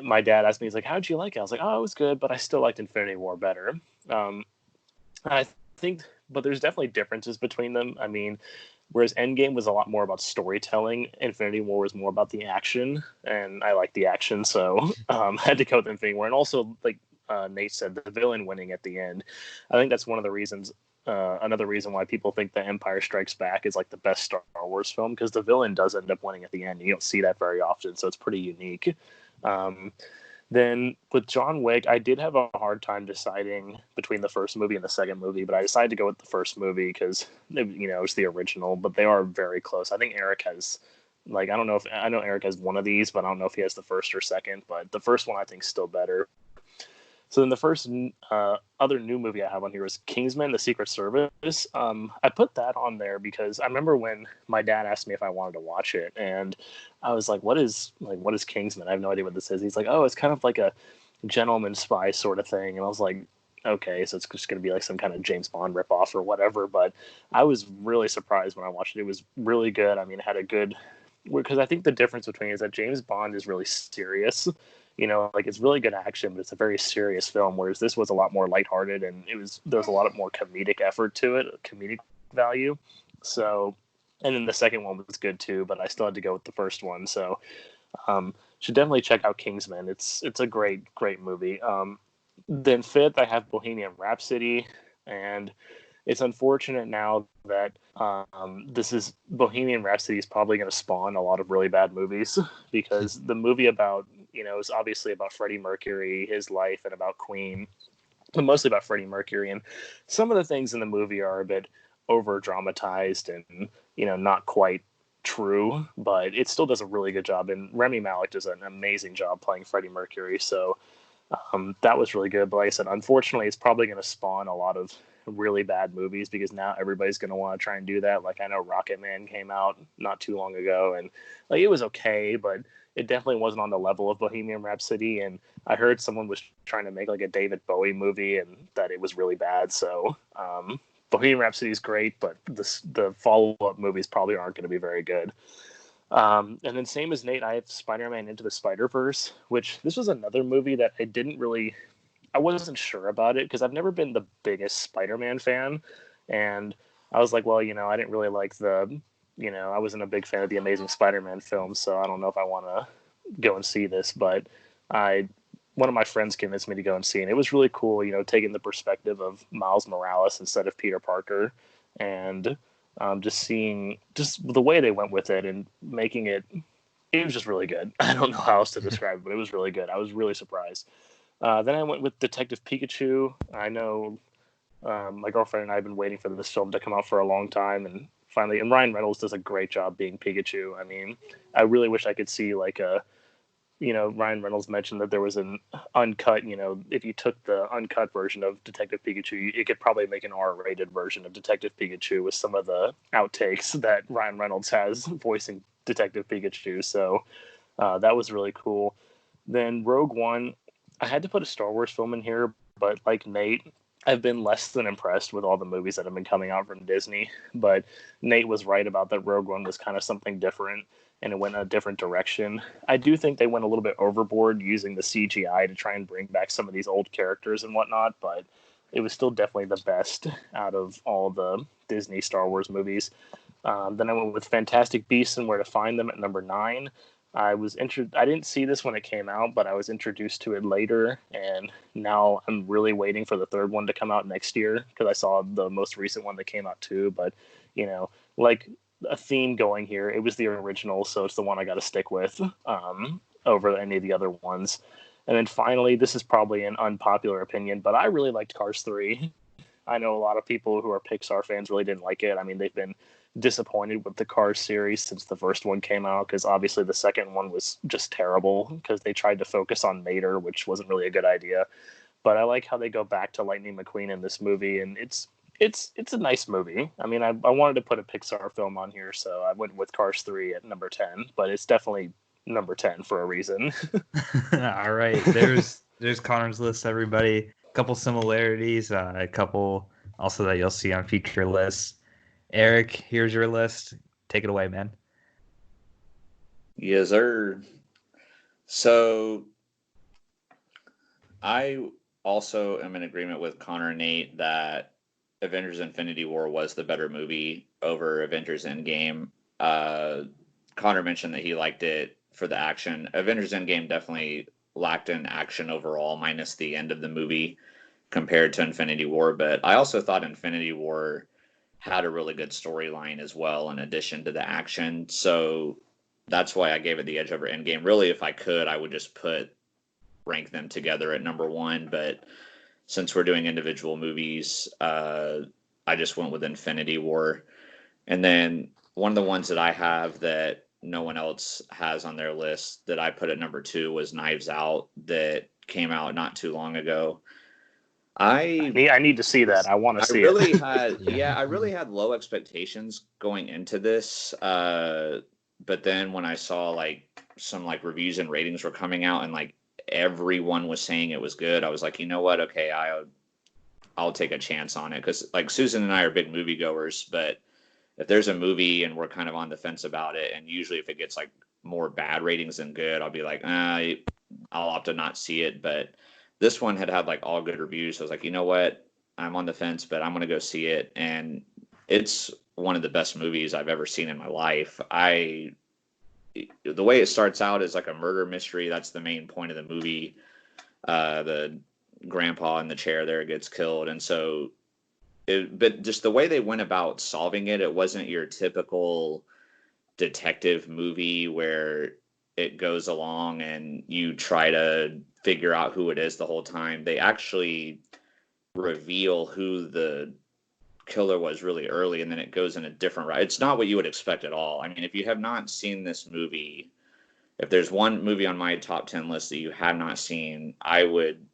my dad asked me, he's like, "How'd you like it?" I was like, "Oh, it was good, but I still liked Infinity War better." I think, but there's definitely differences between them. I mean, whereas Endgame was a lot more about storytelling, Infinity War was more about the action, and I like the action, so I had to go with Infinity War. And also, like Nate said, the villain winning at the end. I think that's one of the reasons. Another reason why people think The Empire Strikes Back is like the best Star Wars film because the villain does end up winning at the end. You don't see that very often, so it's pretty unique. Um, then with John Wick, I did have a hard time deciding between the first movie and the second movie, but I decided to go with the first movie because it's the original. But they are very close. I think Eric has, like, I know Eric has one of these, but I don't know if he has the first or second. But the first one I think is still better. So then the first other new movie I have on here is Kingsman: The Secret Service. I put that on there because I remember when my dad asked me if I wanted to watch it, and I was like, what is Kingsman? I have no idea what this is." He's like, "Oh, it's kind of like a gentleman spy sort of thing," and I was like, "Okay, so it's just going to be like some kind of James Bond ripoff or whatever." But I was really surprised when I watched it. It was really good. I mean, it had a good, because I think the difference between is that James Bond is really serious. Like, it's really good action, but it's a very serious film. Whereas this was a lot more lighthearted, and there was a lot of more comedic effort to it, comedic value. So, and then the second one was good too, but I still had to go with the first one. So, should definitely check out Kingsman. It's a great movie. Then fifth, I have Bohemian Rhapsody, and it's unfortunate now that this is Bohemian Rhapsody is probably going to spawn a lot of really bad movies because the movie about is obviously about Freddie Mercury, his life, and about Queen, but mostly about Freddie Mercury. And some of the things in the movie are a bit over dramatized and not quite true, but it still does a really good job. And Rami Malek does an amazing job playing Freddie Mercury. So that was really good. But like I said, unfortunately, it's probably going to spawn a lot of really bad movies because now everybody's going to want to try and do that. Like, I know Rocket Man came out not too long ago, and like, it was okay, but it definitely wasn't on the level of Bohemian Rhapsody. And I heard someone was trying to make like a David Bowie movie and that it was really bad. So Bohemian Rhapsody is great, but the follow-up movies probably aren't going to be very good. And then same as Nate, I have Spider-Man Into the Spider-Verse, which this was another movie that I wasn't sure about it because I've never been the biggest Spider-Man fan. And I was like, well, I didn't really like I wasn't a big fan of the Amazing Spider-Man films, so I don't know if I want to go and see this. But one of my friends convinced me to go and see it. And it was really cool, taking the perspective of Miles Morales instead of Peter Parker. And just seeing just the way they went with it and making it was just really good. I don't know how else to describe it, but it was really good. I was really surprised. Then I went with Detective Pikachu. I know my girlfriend and I have been waiting for this film to come out for a long time, and finally, and Ryan Reynolds does a great job being Pikachu. I mean, I really wish I could see like Ryan Reynolds mentioned that there was an uncut, if you took the uncut version of Detective Pikachu, you could probably make an R-rated version of Detective Pikachu with some of the outtakes that Ryan Reynolds has voicing Detective Pikachu. So that was really cool. Then Rogue One, I had to put a Star Wars film in here, but like Nate, I've been less than impressed with all the movies that have been coming out from Disney. But Nate was right about that Rogue One was kind of something different and it went in a different direction. I do think they went a little bit overboard using the CGI to try and bring back some of these old characters and whatnot, but it was still definitely the best out of all the Disney Star Wars movies. Then I went with Fantastic Beasts and Where to Find Them at number 9. I didn't see this when it came out, but I was introduced to it later, and now I'm really waiting for the third one to come out next year because I saw the most recent one that came out too. But like a theme going here, it was the original, so it's the one I got to stick with over any of the other ones. And then finally, this is probably an unpopular opinion, but I really liked Cars 3. I know a lot of people who are Pixar fans really didn't like it. I mean, they've been disappointed with the Cars series since the first one came out because obviously the second one was just terrible because they tried to focus on Mater, which wasn't really a good idea. But I like how they go back to Lightning McQueen in this movie, and it's a nice movie. I mean, I wanted to put a Pixar film on here, so I went with Cars 3 at number 10, but it's definitely number 10 for a reason. All right, there's Connor's list, everybody. A couple similarities, a couple also that you'll see on future lists. Eric, here's your list. Take it away, man. Yes, sir. So I also am in agreement with Connor and Nate that Avengers Infinity War was the better movie over Avengers Endgame. Connor mentioned that he liked it for the action. Avengers Endgame definitely lacked in action overall, minus the end of the movie compared to Infinity War. But I also thought Infinity War had a really good storyline as well, in addition to the action. So that's why I gave it the edge over Endgame. Really, if I could, I would just rank them together at number 1. But since we're doing individual movies, I just went with Infinity War. And then one of the ones that I have that no one else has on their list that I put at number 2 was Knives Out, that came out not too long ago. I need to see that. I want to see really it. I really had low expectations going into this. But then when I saw like some like reviews and ratings were coming out and like everyone was saying it was good, I was like, you know what? Okay, I'll take a chance on it, because like Susan and I are big moviegoers, but if there's a movie and we're kind of on the fence about it, and usually if it gets like more bad ratings than good, I'll be like, I'll opt to not see it. But this one had like all good reviews. So I was like, you know what? I'm on the fence, but I'm going to go see it. And it's one of the best movies I've ever seen in my life. The way it starts out is like a murder mystery. That's the main point of the movie. The grandpa in the chair there gets killed. And so, but just the way they went about solving it, it wasn't your typical detective movie where it goes along and you try to figure out who it is the whole time. They actually reveal who the killer was really early, and then it goes in a different route. It's not what you would expect at all. I mean, if you have not seen this movie, if there's one movie on my top 10 list that you have not seen, I would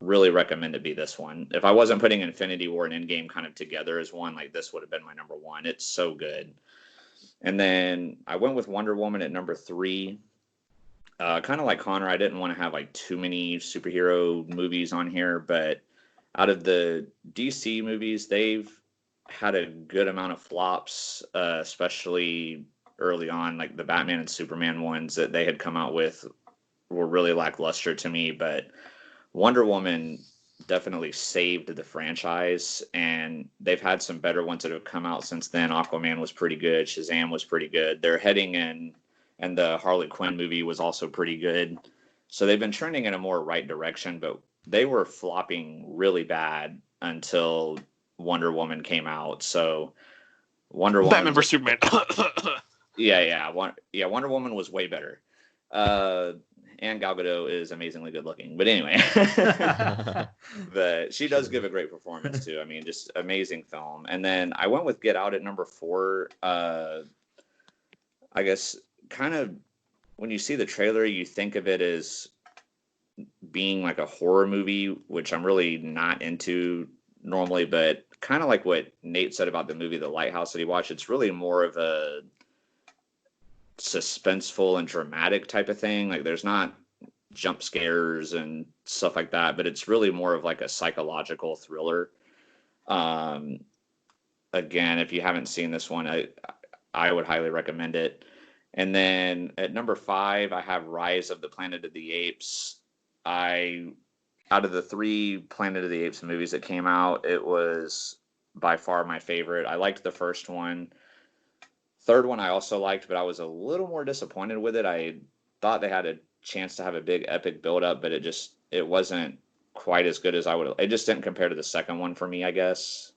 really recommend it be this one. If I wasn't putting Infinity War and Endgame kind of together as one, like this would have been my number 1. It's so good. And then I went with Wonder Woman at number 3. Kind of like Connor, I didn't want to have like too many superhero movies on here, but out of the DC movies, they've had a good amount of flops, especially early on. Like the Batman and Superman ones that they had come out with were really lackluster to me, but Wonder Woman definitely saved the franchise, and they've had some better ones that have come out since then. Aquaman was pretty good. Shazam was pretty good. They're heading in, and the Harley Quinn movie was also pretty good. So they've been trending in a more right direction, but they were flopping really bad until Wonder Woman came out. So Wonder Woman, Batman vs Superman. Wonder Woman was way better. And Gal Gadot is amazingly good looking. But anyway, but she does give a great performance too. I mean, just amazing film. And then I went with Get Out at number 4. I guess kind of when you see the trailer, you think of it as being like a horror movie, which I'm really not into normally, but kind of like what Nate said about the movie The Lighthouse that he watched, it's really more of a suspenseful and dramatic type of thing. Like there's not jump scares and stuff like that, but it's really more of like a psychological thriller. Again, if you haven't seen this one, I would highly recommend it. And then at number 5, I have Rise of the Planet of the Apes. I out of the 3 Planet of the Apes movies that came out, it was by far my favorite. I liked the first one. Third one I also liked, but I was a little more disappointed with it. I thought they had a chance to have a big epic build up, but it wasn't quite as good as I would. It just didn't compare to the second one for me, I guess.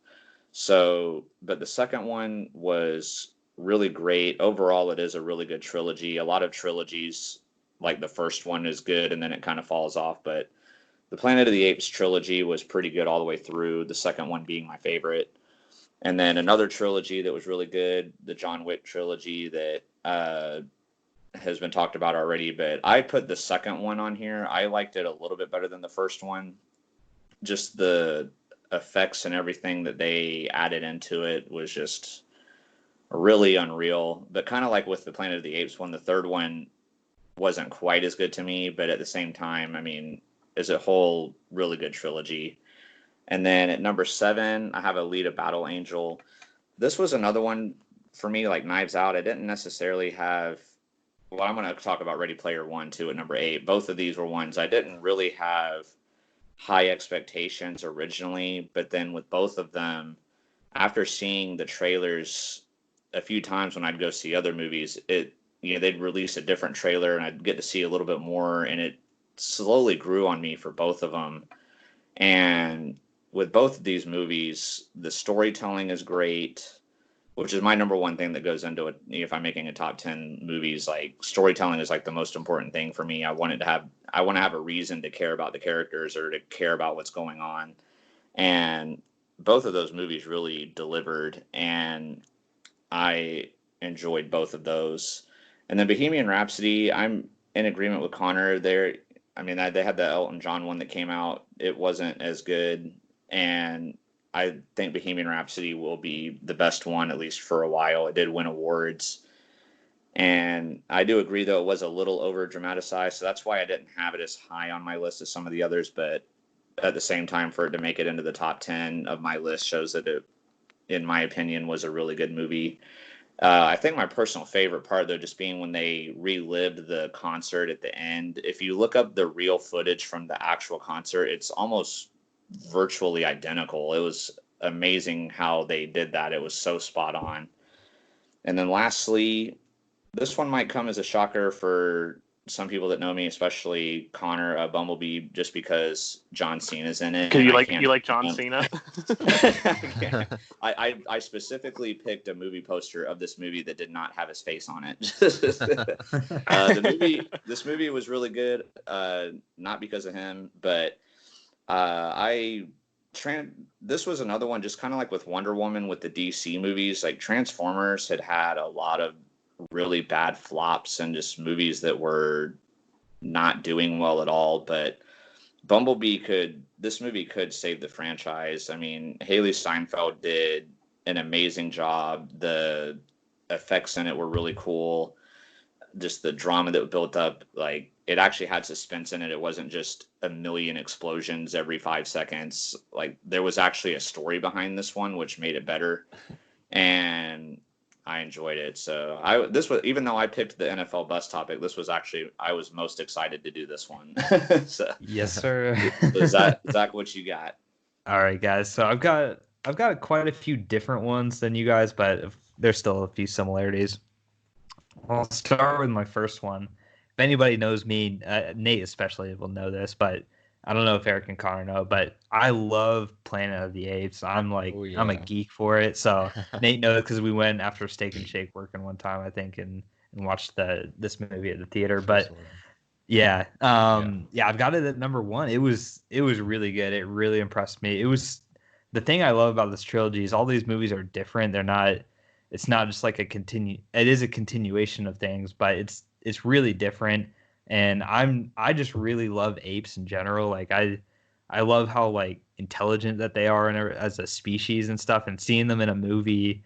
So, but the second one was really great. Overall, it is a really good trilogy. A lot of trilogies, like the first one, is good and then it kind of falls off. But the Planet of the Apes trilogy was pretty good all the way through, the second one being my favorite. And then another trilogy that was really good, the John Wick trilogy that has been talked about already. But I put the second one on here. I liked it a little bit better than the first one. Just the effects and everything that they added into it was just really unreal. But kind of like with the Planet of the Apes one, the third one wasn't quite as good to me. But at the same time, I mean, as a whole, really good trilogy. And then at number 7, I have Alita Battle Angel. This was another one for me, like Knives Out. I didn't necessarily have. Well, I'm going to talk about Ready Player One too at number 8. Both of these were ones I didn't really have high expectations originally, but then with both of them, after seeing the trailers a few times when I'd go see other movies, they'd release a different trailer and I'd get to see a little bit more, and it slowly grew on me for both of them. And with both of these movies, the storytelling is great, which is my number one thing that goes into it. If I'm making a top 10 movies, like storytelling is like the most important thing for me. I want to have a reason to care about the characters or to care about what's going on. And both of those movies really delivered, and I enjoyed both of those. And then Bohemian Rhapsody, I'm in agreement with Connor there. I mean, they had the Elton John one that came out. It wasn't as good. And I think Bohemian Rhapsody will be the best one, at least for a while. It did win awards. And I do agree, though, it was a little over dramatized. So that's why I didn't have it as high on my list as some of the others. But at the same time, for it to make it into the top 10 of my list shows that it, in my opinion, was a really good movie. I think my personal favorite part, though, just being when they relived the concert at the end. If you look up the real footage from the actual concert, it's almost virtually identical. It was amazing how they did that. It was so spot on. And then lastly, this one might come as a shocker for some people that know me, especially Connor, Bumblebee, just because John Cena's in it. Because you like John Cena? I specifically picked a movie poster of this movie that did not have his face on it. This movie was really good, not because of him, but this was another one, just kind of like with Wonder Woman with the DC movies. Like Transformers had a lot of really bad flops and just movies that were not doing well at all. But this movie could save the franchise. I mean, Haley Steinfeld did an amazing job. The effects in it were really cool. Just the drama that built up, like it actually had suspense in it. It wasn't just a million explosions every 5 seconds. Like there was actually a story behind this one, which made it better. And I enjoyed it. So even though I picked the NFL bus topic, this was actually, I was most excited to do this one. So, yes, sir. Zach, what you got? All right, guys. So I've got quite a few different ones than you guys, but there's still a few similarities. I'll start with my first one. If anybody knows me, Nate especially will know this, but I don't know if Eric and Connor know, but I love Planet of the Apes. I'm a geek for it. So Nate knows because we went after Steak and Shake working one time, I think, and watched this movie at the theater. But yeah, I've got it at number 1. It was really good. It really impressed me. It was the thing I love about this trilogy is all these movies are different. It's not just like it is a continuation of things, but it's really different. And I just really love apes in general. Like I love how like intelligent that they are as a species and stuff, and seeing them in a movie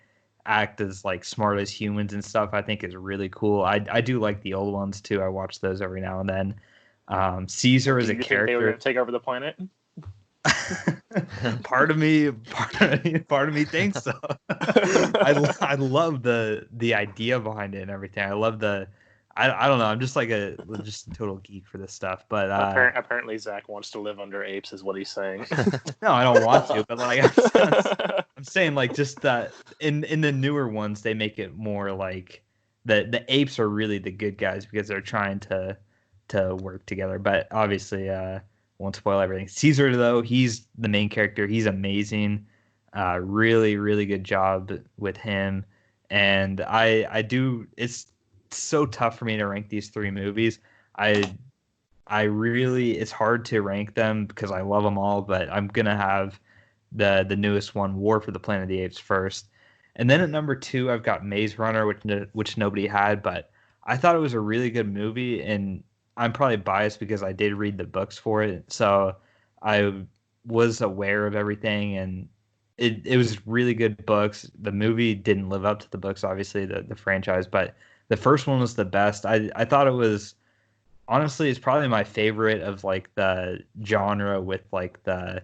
act as like smart as humans and stuff, I think is really cool. I do like the old ones too. I watch those every now and then. Caesar as a character. Think they were going to take over the planet? part of me thinks so. I love the idea behind it and everything. I I don't know. I'm just like a total geek for this stuff. But apparently Zach wants to live under apes, is what he's saying. no, I don't want to. But like I'm saying, like just that in the newer ones, they make it more like the apes are really the good guys because they're trying to work together. But obviously, won't spoil everything. Caesar, though, he's the main character. He's amazing. Really, really good job with him. And I do. It's so tough for me to rank these three movies. I really, it's hard to rank them because I love them all. But I'm gonna have the newest one, War for the Planet of the Apes, first. And then at number 2, I've got Maze Runner, which nobody had, but I thought it was a really good movie, and I'm probably biased because I did read the books for it, so I was aware of everything, and it was really good books. The movie didn't live up to the books, obviously, the franchise, but the first one was the best. I thought it was, honestly, it's probably my favorite of like the genre with like the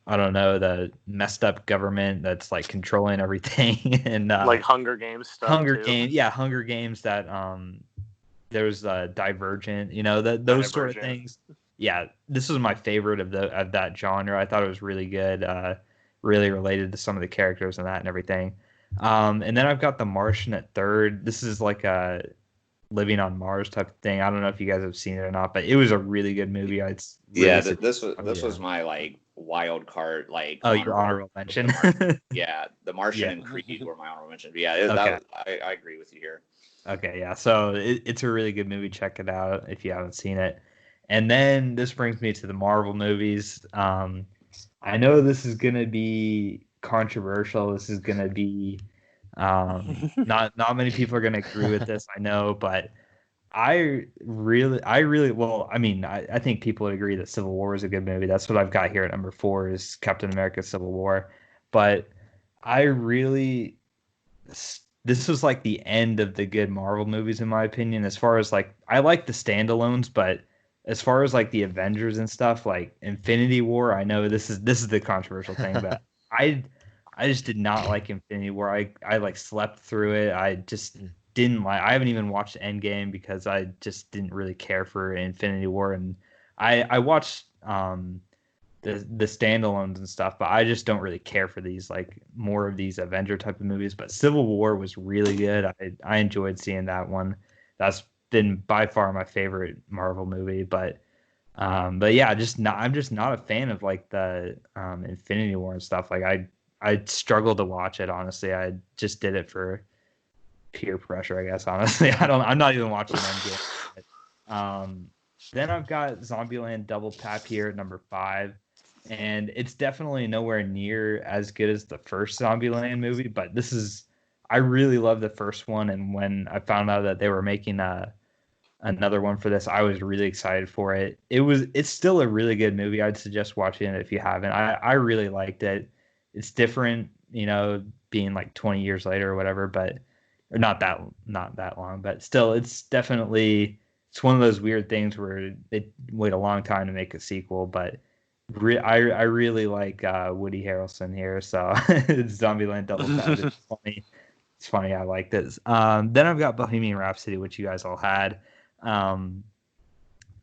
I don't know, the messed up government that's like controlling everything and like Hunger Games stuff. Hunger Games that there's Divergent, you know, those sort of things. Yeah, this was my favorite of that genre. I thought it was really good, really related to some of the characters and that and everything. And then I've got The Martian at third. This is like a living on Mars type of thing. I don't know if you guys have seen it or not, but it was a really good movie. This was my like wild card, like your honorable mention. The Martian and Creed were my honorable mention. But yeah, I agree with you here. Okay, yeah. So it's a really good movie. Check it out if you haven't seen it. And then this brings me to the Marvel movies. I know this is gonna be controversial. This is gonna be not many people are gonna agree with this. I know, but I really well. I mean, I think people would agree that Civil War is a good movie. That's what I've got here at number 4 is Captain America: Civil War. But I really, this was like the end of the good Marvel movies in my opinion. As far as like, I like the standalones, but as far as like the Avengers and stuff, like Infinity War, I know this is the controversial thing, but I just did not like Infinity War. I like slept through it. I just didn't like. I haven't even watched Endgame because I just didn't really care for Infinity War, and I watched the standalones and stuff, but I just don't really care for these like more of these Avenger type of movies. But Civil War was really good. I enjoyed seeing that one. That's been by far my favorite Marvel movie. But yeah, I'm just not a fan of like the Infinity War and stuff. Like I struggled to watch it, honestly. I just did it for peer pressure, I guess, honestly. I'm not even watching Endgame. Then I've got Zombieland Double Tap here at number 5, and it's definitely nowhere near as good as the first Zombieland movie, but I really love the first one, and when I found out that they were making another one for this, I was really excited for it. It's still a really good movie. I'd suggest watching it if you haven't. I really liked it. It's different, you know, being like 20 years later or whatever, but or not that long, but still, it's one of those weird things where they wait a long time to make a sequel. But I really like Woody Harrelson here, so it's Zombieland Double Tap. It's funny. It's funny. I like this. Then I've got Bohemian Rhapsody, which you guys all had.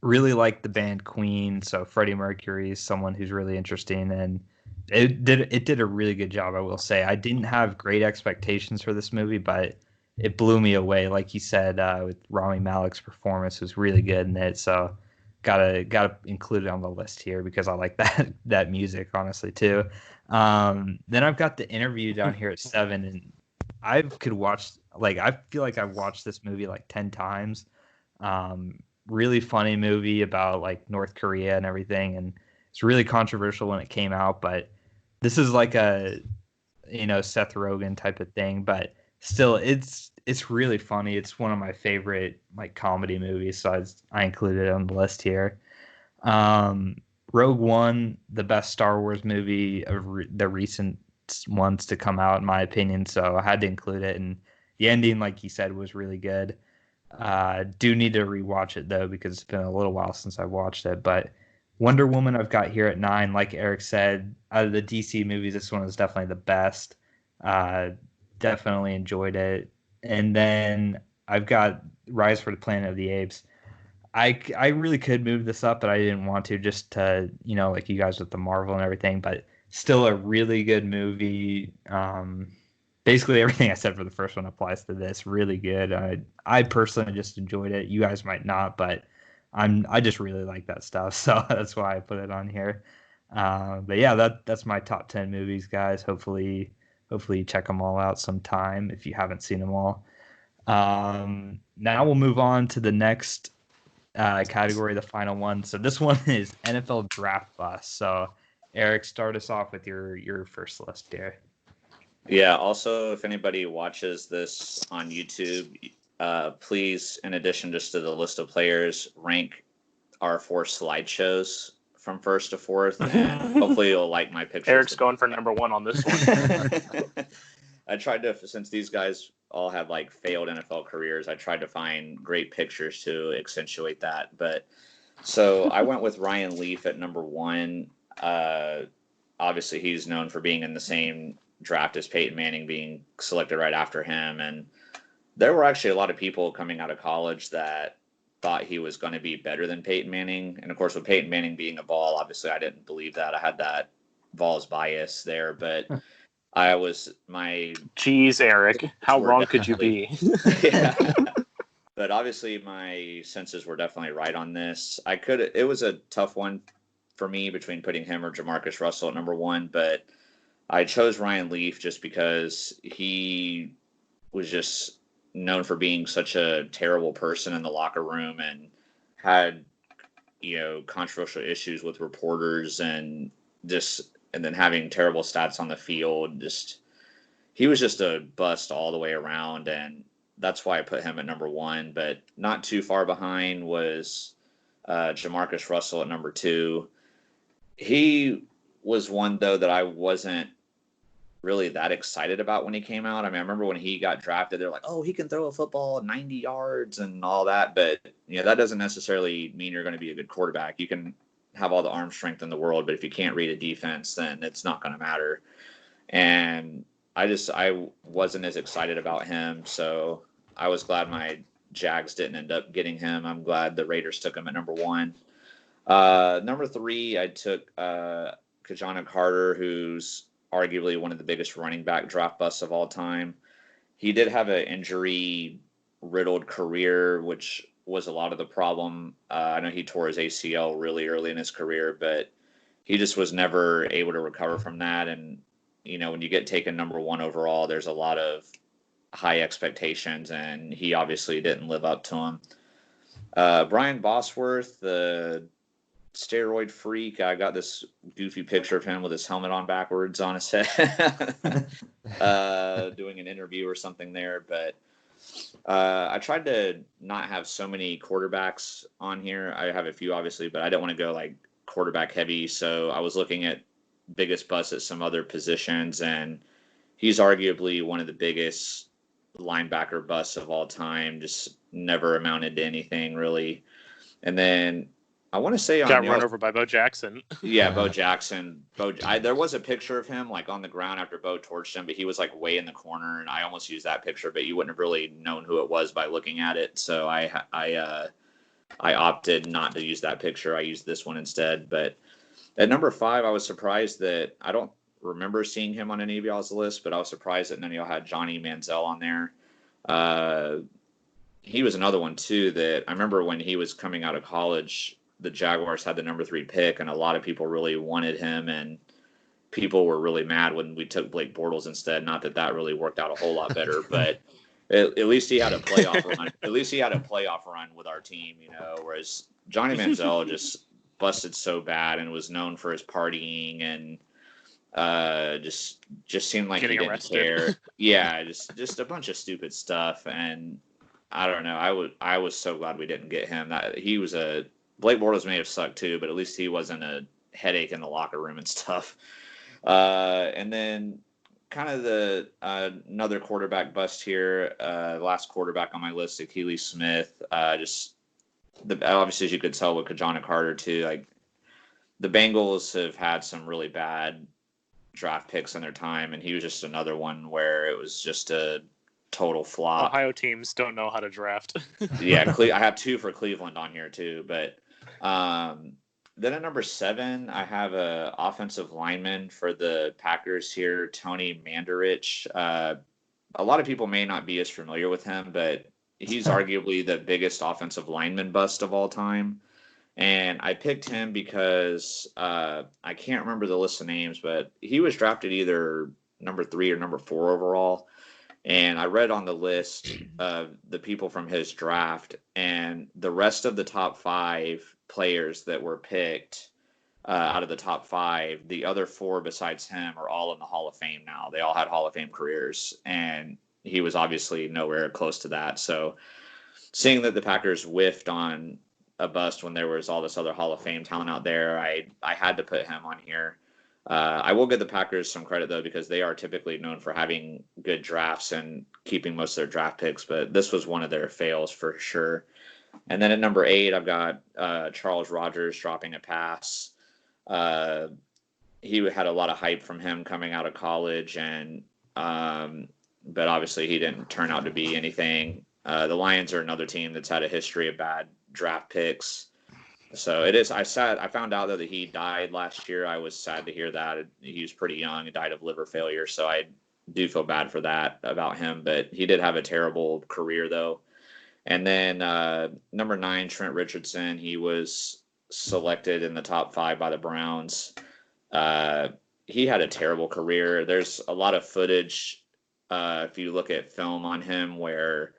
Really like the band Queen, so Freddie Mercury is someone who's really interesting, and it did a really good job, I will say. I didn't have great expectations for this movie, but it blew me away. Like you said, with Rami Malek's performance was really good in it, so gotta include it on the list here because I like that music, honestly, too. Then I've got The Interview down here at 7, and I feel like I've watched this movie like 10 times. Really funny movie about like North Korea and everything, and it's really controversial when it came out, but this is like a, you know, Seth Rogen type of thing, but still it's really funny. It's one of my favorite like comedy movies, so I included it on the list here. Rogue One, the best Star Wars movie of the recent ones to come out, in my opinion, so I had to include it, and the ending, like you said, was really good. Do need to rewatch it though because it's been a little while since I watched it. But Wonder Woman I've got here at 9. Like Eric said, out of the DC movies, this one is definitely the best. Definitely enjoyed it. And then I've got Rise for the Planet of the Apes. I really could move this up, but I didn't want to, just to, like you guys with the Marvel and everything, but still a really good movie. Basically everything I said for the first one applies to this. Really good. I personally just enjoyed it. You guys might not, but I just really like that stuff, so that's why I put it on here. But yeah, that's my top 10 movies, guys. Hopefully you check them all out sometime if you haven't seen them all. Now we'll move on to the next category, the final one. So this one is NFL draft bust. So Eric, start us off with your first list here. Yeah. Also, if anybody watches this on YouTube, please, in addition just to the list of players, rank our 4 slideshows from first to fourth, and hopefully you'll like my pictures. Eric's going for number 1 on this one. I tried to, since these guys all have like failed NFL careers, I tried to find great pictures to accentuate that. But so I went with Ryan Leaf at number 1. Obviously, he's known for being in the same draft as Peyton Manning, being selected right after him. And there were actually a lot of people coming out of college that thought he was going to be better than Peyton Manning. And of course, with Peyton Manning being a Vol, obviously I didn't believe that. I had that Vols bias there, but Jeez, Eric, how wrong could you be? Yeah. But obviously my senses were definitely right on this. It was a tough one for me between putting him or Jamarcus Russell at number 1, but I chose Ryan Leaf just because he was just known for being such a terrible person in the locker room and had, controversial issues with reporters and then having terrible stats on the field. He was just a bust all the way around, and that's why I put him at number 1. But not too far behind was Jamarcus Russell at number 2. He was one, though, that I wasn't really that excited about when he came out. I mean, I remember when he got drafted, they're like, oh, he can throw a football 90 yards and all that. But, that doesn't necessarily mean you're going to be a good quarterback. You can have all the arm strength in the world, but if you can't read a defense, then it's not going to matter. And I wasn't as excited about him. So I was glad my Jags didn't end up getting him. I'm glad the Raiders took him at number 1. Number 3, I took Kajana Carter, who's arguably one of the biggest running back draft busts of all time. He did have an injury-riddled career, which was a lot of the problem. I know he tore his ACL really early in his career, but he just was never able to recover from that. And, when you get taken number 1 overall, there's a lot of high expectations, and he obviously didn't live up to them. Brian Bosworth, the steroid freak. I got this goofy picture of him with his helmet on backwards on his head, doing an interview or something there. But I tried to not have so many quarterbacks on here. I have a few, obviously, but I don't want to go like quarterback heavy. So I was looking at biggest busts at some other positions, and he's arguably one of the biggest linebacker busts of all time. Just never amounted to anything really. And then I want to say got run over by Bo Jackson. Yeah, Bo Jackson. There was a picture of him like on the ground after Bo torched him, but he was like way in the corner, and I almost used that picture, but you wouldn't have really known who it was by looking at it. So I opted not to use that picture. I used this one instead. But at number 5, I was surprised that I don't remember seeing him on any of y'all's list, but I was surprised that none of y'all had Johnny Manziel on there. He was another one too that I remember when he was coming out of college. The Jaguars had the number 3 pick, and a lot of people really wanted him, and people were really mad when we took Blake Bortles instead. Not that that really worked out a whole lot better, but at least he had a playoff run. At least he had a playoff run with our team, whereas Johnny Manziel just busted so bad and was known for his partying and just seemed like getting he didn't arrested. care. Yeah, just a bunch of stupid stuff, and I don't know. I was so glad we didn't get him. That he was Blake Bortles may have sucked too, but at least he wasn't a headache in the locker room and stuff. And then kind of another quarterback bust here. Last quarterback on my list, Akili Smith. Obviously, as you could tell with Kajana Carter too, like the Bengals have had some really bad draft picks in their time, and he was just another one where it was just a total flop. Ohio teams don't know how to draft. Yeah, I have 2 for Cleveland on here too. But then at number 7, I have a offensive lineman for the Packers here, Tony Mandarich. A lot of people may not be as familiar with him, but he's arguably the biggest offensive lineman bust of all time. And I picked him because I can't remember the list of names, but he was drafted either number 3 or number 4 overall. And I read on the list of the people from his draft, and the rest of the top 5 players that were picked out of the top 5, the other 4 besides him are all in the Hall of Fame now. They all had Hall of Fame careers, and he was obviously nowhere close to that. So seeing that the Packers whiffed on a bust when there was all this other Hall of Fame talent out there, I had to put him on here. I will give the Packers some credit, though, because they are typically known for having good drafts and keeping most of their draft picks, but this was one of their fails for sure. And then at number 8, I've got Charles Rogers dropping a pass. He had a lot of hype from him coming out of college, and but obviously he didn't turn out to be anything. The Lions are another team that's had a history of bad draft picks. So it is. I found out though that he died last year. I was sad to hear that. He was pretty young and died of liver failure. So I do feel bad for that about him. But he did have a terrible career though. And then number 9, Trent Richardson. He was selected in the top 5 by the Browns. He had a terrible career. There's a lot of footage if you look at film on him where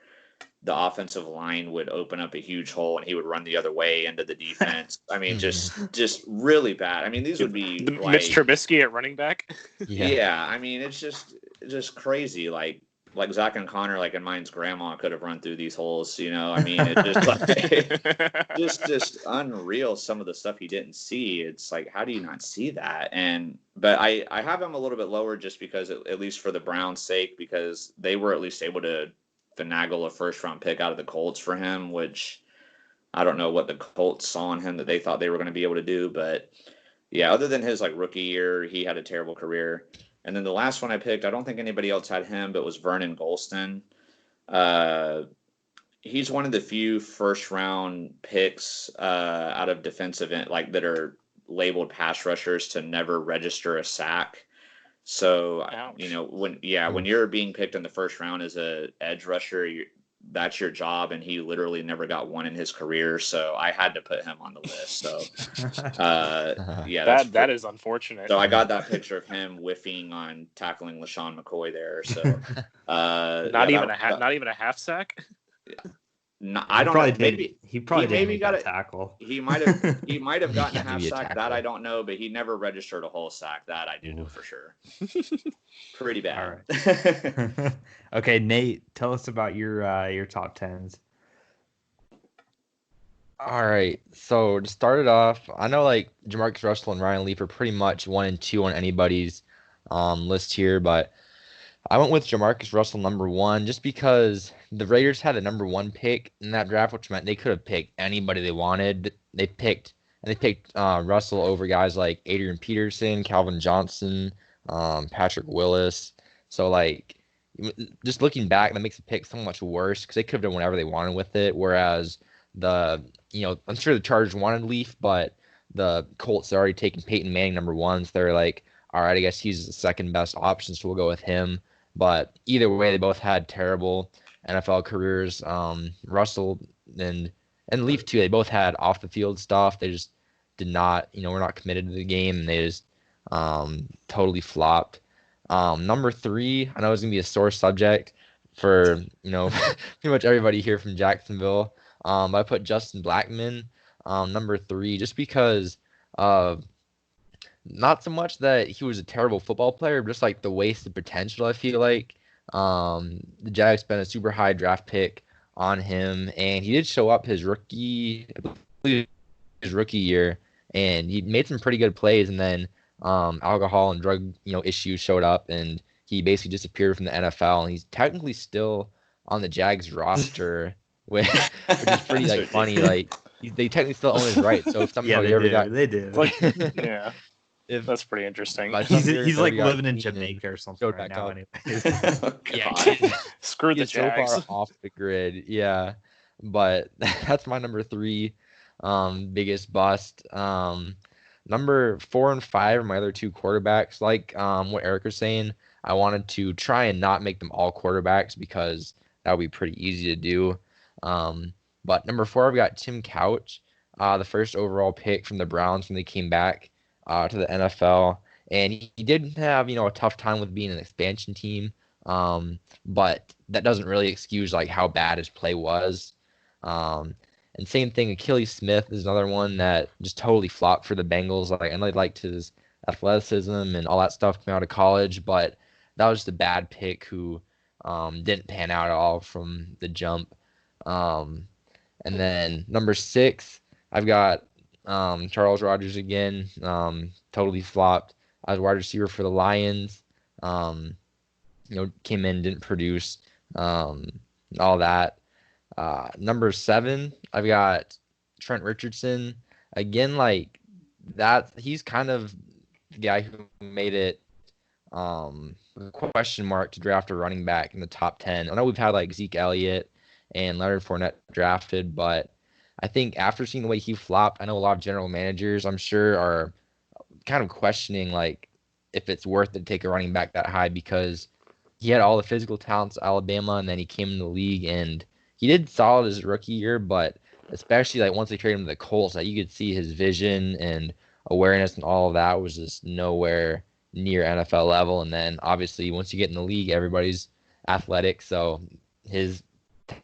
the offensive line would open up a huge hole and he would run the other way into the defense. I mean, just really bad. I mean, these would be like, Mitch Trubisky at running back. Yeah. I mean, it's just crazy. Like Zach and Connor, like, and mine's grandma could have run through these holes, you know? I mean, it just, just unreal. Some of the stuff he didn't see. It's like, how do you not see that? But I have him a little bit lower just because, at least for the Browns' sake, because they were at least able to finagle a first-round pick out of the Colts for him, which I don't know what the Colts saw in him that they thought they were going to be able to do. But yeah, other than his like rookie year, he had a terrible career. And then the last one I picked, I don't think anybody else had him, but was Vernon Gholston. He's one of the few first-round picks out of defensive end, like that are labeled pass rushers to never register a sack. So, Ouch. you know, when you're being picked in the first round as a edge rusher, that's your job. And he literally never got one in his career. So I had to put him on the list. So, yeah, that is unfortunate. So I got that picture of him whiffing on tackling LaShawn McCoy there. So, not even a half sack. Yeah. No, I don't know. He probably didn't got a tackle. He might have gotten a half be a sack. tackle. That I don't know, but he never registered a whole sack. That I do know for sure. Pretty bad. All right. Okay, Nate, tell us about your top 10s. All right. So to start it off, I know like Jamarcus Russell and Ryan Leaf are pretty much 1 and 2 on anybody's list here, but I went with Jamarcus Russell number 1 just because the Raiders had a number 1 pick in that draft, which meant they could have picked anybody they wanted. They picked Russell over guys like Adrian Peterson, Calvin Johnson, Patrick Willis. So like just looking back, that makes the pick so much worse because they could have done whatever they wanted with it. Whereas I'm sure the Chargers wanted Leaf, but the Colts had already taken Peyton Manning number 1, so they're like, all right, I guess he's the second best option, so we'll go with him. But either way, they both had terrible NFL careers. Russell and Leaf too, they both had off the field stuff. They just did not, were not committed to the game, and they just totally flopped. Number 3, I know it's gonna be a sore subject for pretty much everybody here from Jacksonville. I put Justin Blackmon number 3 just because not so much that he was a terrible football player, but just like the wasted potential. I feel like the Jags spent a super high draft pick on him, and he did show up his rookie year, and he made some pretty good plays, and then alcohol and drug issues showed up, and he basically disappeared from the NFL, and he's technically still on the Jags roster, which is pretty like funny. Like they technically still own his rights, so if somehow Yeah, he ever got they do. Yeah. if That's pretty interesting. my He's son like got living in clean and Jamaica or something showed right back now. up. Anyways, Oh, Yeah, God. screw the He's so Jags. far off the grid. Yeah, but that's my number 3 biggest bust. Number 4 and 5 are my other 2 quarterbacks. Like what Eric was saying, I wanted to try and not make them all quarterbacks because that would be pretty easy to do. But number 4, I've got Tim Couch, the first overall pick from the Browns when they came back to the NFL. And he did have, a tough time with being an expansion team. But that doesn't really excuse like how bad his play was. And same thing, Achilles Smith is another one that just totally flopped for the Bengals. Like, I know they liked his athleticism and all that stuff coming out of college, but that was just a bad pick who didn't pan out at all from the jump. And then number 6, I've got Charles Rogers again, totally flopped as wide receiver for the Lions. Came in, didn't produce, all that. Number 7, I've got Trent Richardson. Again, like that, he's kind of the guy who made it a question mark to draft a running back in the top 10. I know we've had like Zeke Elliott and Leonard Fournette drafted, but I think after seeing the way he flopped, I know a lot of general managers, I'm sure, are kind of questioning like if it's worth it to take a running back that high because he had all the physical talents at Alabama, and then he came in the league and he did solid his rookie year, but especially like once they traded him to the Colts, like you could see his vision and awareness and all of that was just nowhere near NFL level. And then obviously once you get in the league, everybody's athletic, so his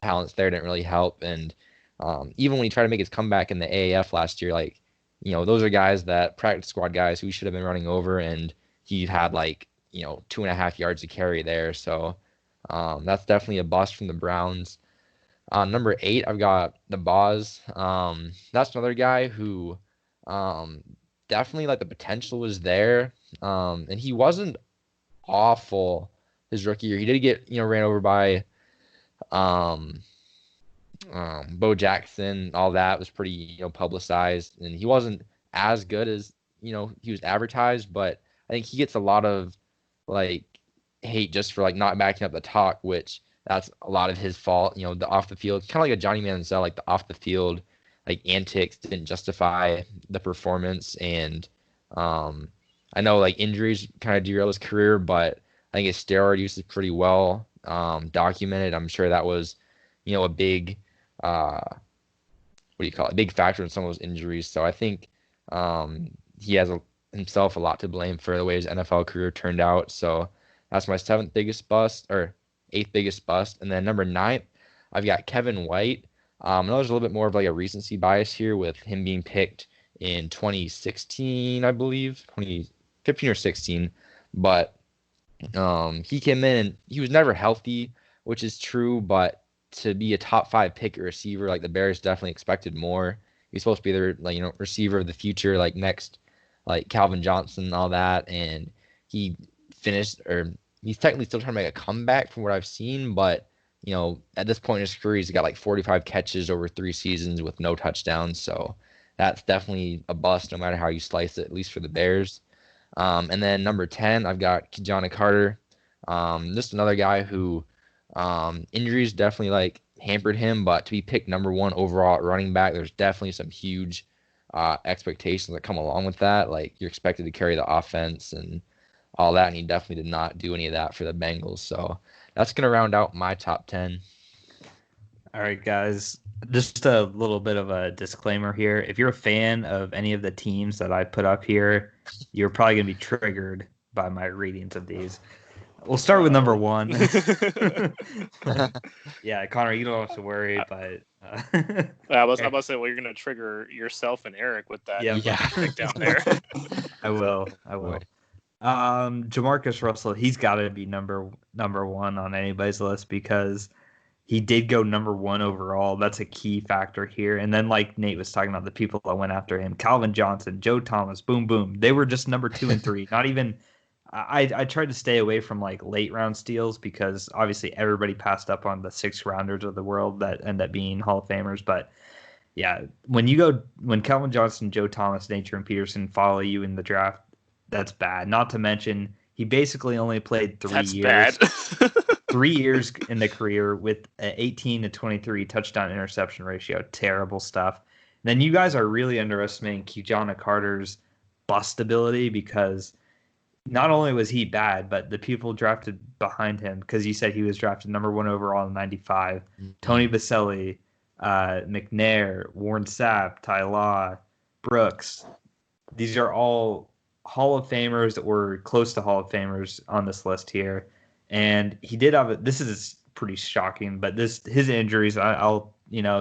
talents there didn't really help. And even when he tried to make his comeback in the AAF last year, like those are guys that practice squad guys who should have been running over, and he had like 2.5 yards to carry there. So that's definitely a bust from the Browns. Number 8, I've got the Boz. That's another guy who definitely like the potential was there. And he wasn't awful his rookie year. He did get, ran over by Bo Jackson. All that was pretty, publicized. And he wasn't as good as, he was advertised. But I think he gets a lot of like hate just for like not backing up the talk, which that's a lot of his fault. The off the field, kind of like a Johnny Manziel, like the off the field, like antics didn't justify the performance. And I know like injuries kind of derailed his career, but I think his steroid use is pretty well documented. I'm sure that was, a big, big factor in some of those injuries. So I think he has himself a lot to blame for the way his NFL career turned out. So that's my 7th biggest bust, or 8th biggest bust. And then number 9, I've got Kevin White. I know there's a little bit more of like a recency bias here with him being picked in 2016, I believe, 2015 or 16. But he came in and he was never healthy, which is true. But to be a top 5 pick or receiver, like the Bears definitely expected more. He's supposed to be their receiver of the future, like next, like Calvin Johnson and all that. And he finished, or he's technically still trying to make a comeback from what I've seen, but at this point in his career, he's got like 45 catches over 3 seasons with no touchdowns. So that's definitely a bust no matter how you slice it, at least for the Bears. And then number 10, I've got Kijana Carter. Just another guy who injuries definitely like hampered him, but to be picked number 1 overall at running back, there's definitely some huge expectations that come along with that. Like you're expected to carry the offense and all that, and he definitely did not do any of that for the Bengals. So that's going to round out my top 10. All right, guys. Just a little bit of a disclaimer here. If you're a fan of any of the teams that I put up here, you're probably going to be triggered by my ratings of these. We'll start with number 1. Yeah, Connor, you don't have to worry, but I was about to say, well, you're going to trigger yourself and Eric with that. Yeah. Pick down there. I will. Jamarcus Russell, he's got to be number 1 on anybody's list because he did go number 1 overall. That's a key factor here. And then like Nate was talking about the people that went after him, Calvin Johnson, Joe Thomas, boom. They were just number 2 and 3. Not even I tried to stay away from like late round steals because obviously everybody passed up on the 6th rounders of the world that end up being Hall of Famers. But yeah, when Calvin Johnson, Joe Thomas, Nathan Peterson follow you in the draft, that's bad. Not to mention, he basically only played 3 That's years. bad. 3 years in the career with an 18 to 23 touchdown interception ratio. Terrible stuff. Then you guys are really underestimating Kijana Carter's bust ability, because not only was he bad, but the people drafted behind him, because you said he was drafted number 1 overall in 95. Tony Baselli, McNair, Warren Sapp, Ty Law, Brooks. These are all Hall of Famers or close to Hall of Famers on this list here. And he did have this is pretty shocking, but his injuries, I'll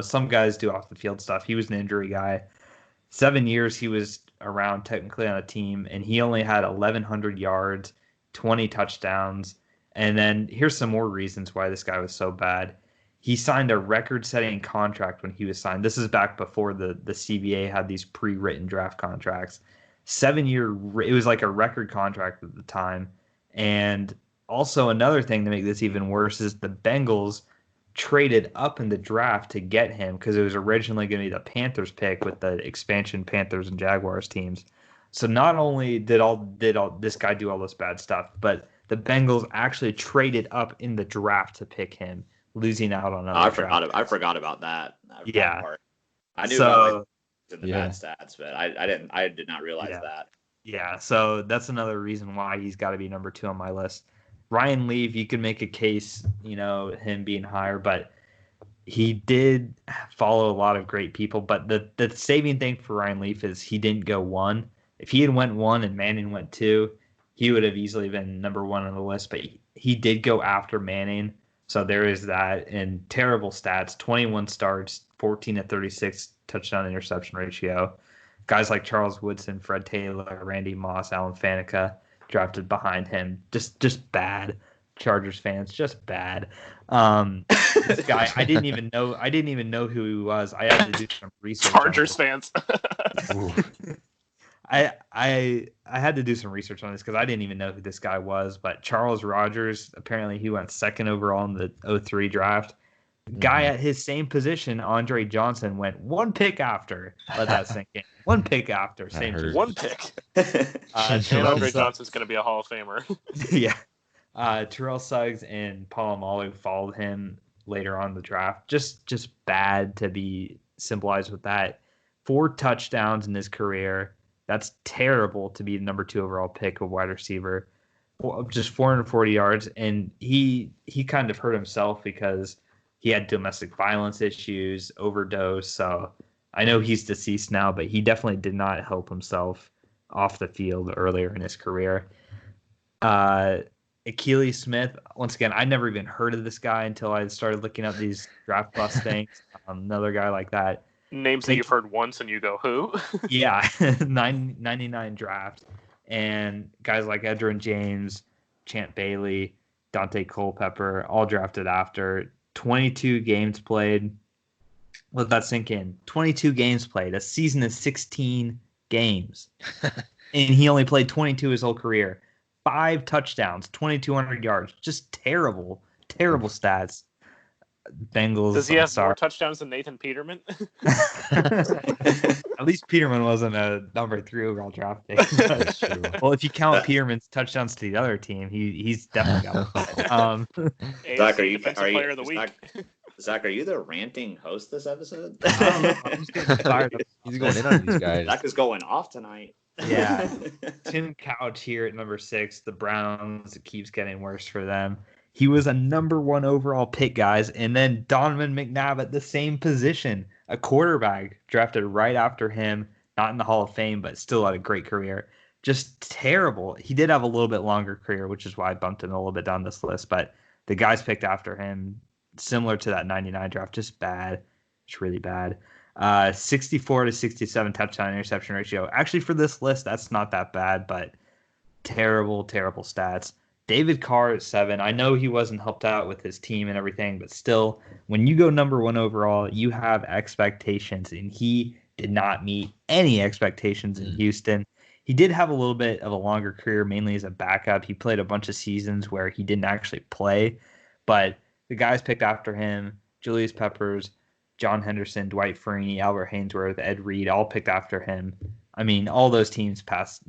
some guys do off the field stuff. He was an injury guy. 7 years he was around technically on a team, and he only had 1,100 yards, 20 touchdowns. And then here's some more reasons why this guy was so bad. He signed a record-setting contract when he was signed. This is back before the CBA had these pre-written draft contracts. 7-year, it was like a record contract at the time. And also another thing to make this even worse is the Bengals traded up in the draft to get him, because it was originally going to be the Panthers pick with the expansion Panthers and Jaguars teams. So not only did this guy do all this bad stuff, but the Bengals actually traded up in the draft to pick him, losing out on I forgot about that. Yeah. Part. I knew about the bad stats, but I did not realize that. Yeah, so that's another reason why he's got to be number 2 on my list. Ryan Leaf, you could make a case, him being higher, but he did follow a lot of great people. But the saving thing for Ryan Leaf is he didn't go 1. If he had went 1 and Manning went 2, he would have easily been number 1 on the list. But he did go after Manning, so there is that. And terrible stats: 21 starts, 14 to 36 touchdown interception ratio. Guys like Charles Woodson, Fred Taylor, Randy Moss, Alan Faneca drafted behind him. Just bad. Chargers fans, just bad. This guy, I didn't even know who he was. I had to do some research. Chargers fans. I had to do some research on this because I didn't even know who this guy was. But Charles Rogers, apparently he went 2nd overall in the 03 draft. Guy at his same position, Andre Johnson, went 1 pick after. Let that sink in. 1 pick after. Same position. 1 pick. And Andre Johnson's going to be a Hall of Famer. Yeah. Terrell Suggs and Polamalu followed him later on in the draft. Just bad to be symbolized with that. 4 touchdowns in his career. That's terrible to be the number 2 overall pick of wide receiver. Just 440 yards. And he kind of hurt himself because he had domestic violence issues, overdose. So I know he's deceased now, but he definitely did not help himself off the field earlier in his career. Akili Smith, once again, I never even heard of this guy until I started looking up these draft bust things. Another guy like that. Names that you've heard once and you go, who? Yeah, 99 draft. And guys like Edgerrin James, Champ Bailey, Dante Culpepper, all drafted after. 22 games played. Let that sink in. 22 games played. A season is 16 games. And he only played 22 his whole career. 5 touchdowns, 2,200 yards. Just terrible stats. Bengals. Does he have more touchdowns than Nathan Peterman? At least Peterman wasn't a number 3 overall draft pick. That's true. Well, if you count Peterman's touchdowns to the other team, he's definitely got one. Zach, are you player of the week? Zach, are you the ranting host this episode? I don't know. I'm just getting tired of He's going in on these guys. Zach is going off tonight. Yeah. Tim Couch here at number 6. The Browns, it keeps getting worse for them. He was a number 1 overall pick, guys. And then Donovan McNabb at the same position, a quarterback drafted right after him, not in the Hall of Fame, but still had a great career. Just terrible. He did have a little bit longer career, which is why I bumped him a little bit down this list. But the guys picked after him, similar to that 99 draft, just bad. It's really bad. 64 to 67 touchdown interception ratio. Actually, for this list, that's not that bad, but terrible stats. David Carr at 7. I know he wasn't helped out with his team and everything, but still, when you go number 1 overall, you have expectations, and he did not meet any expectations in Houston. He did have a little bit of a longer career, mainly as a backup. He played a bunch of seasons where he didn't actually play, but the guys picked after him, Julius Peppers, John Henderson, Dwight Freeney, Albert Hainsworth, Ed Reed, all picked after him. I mean, all those teams passed,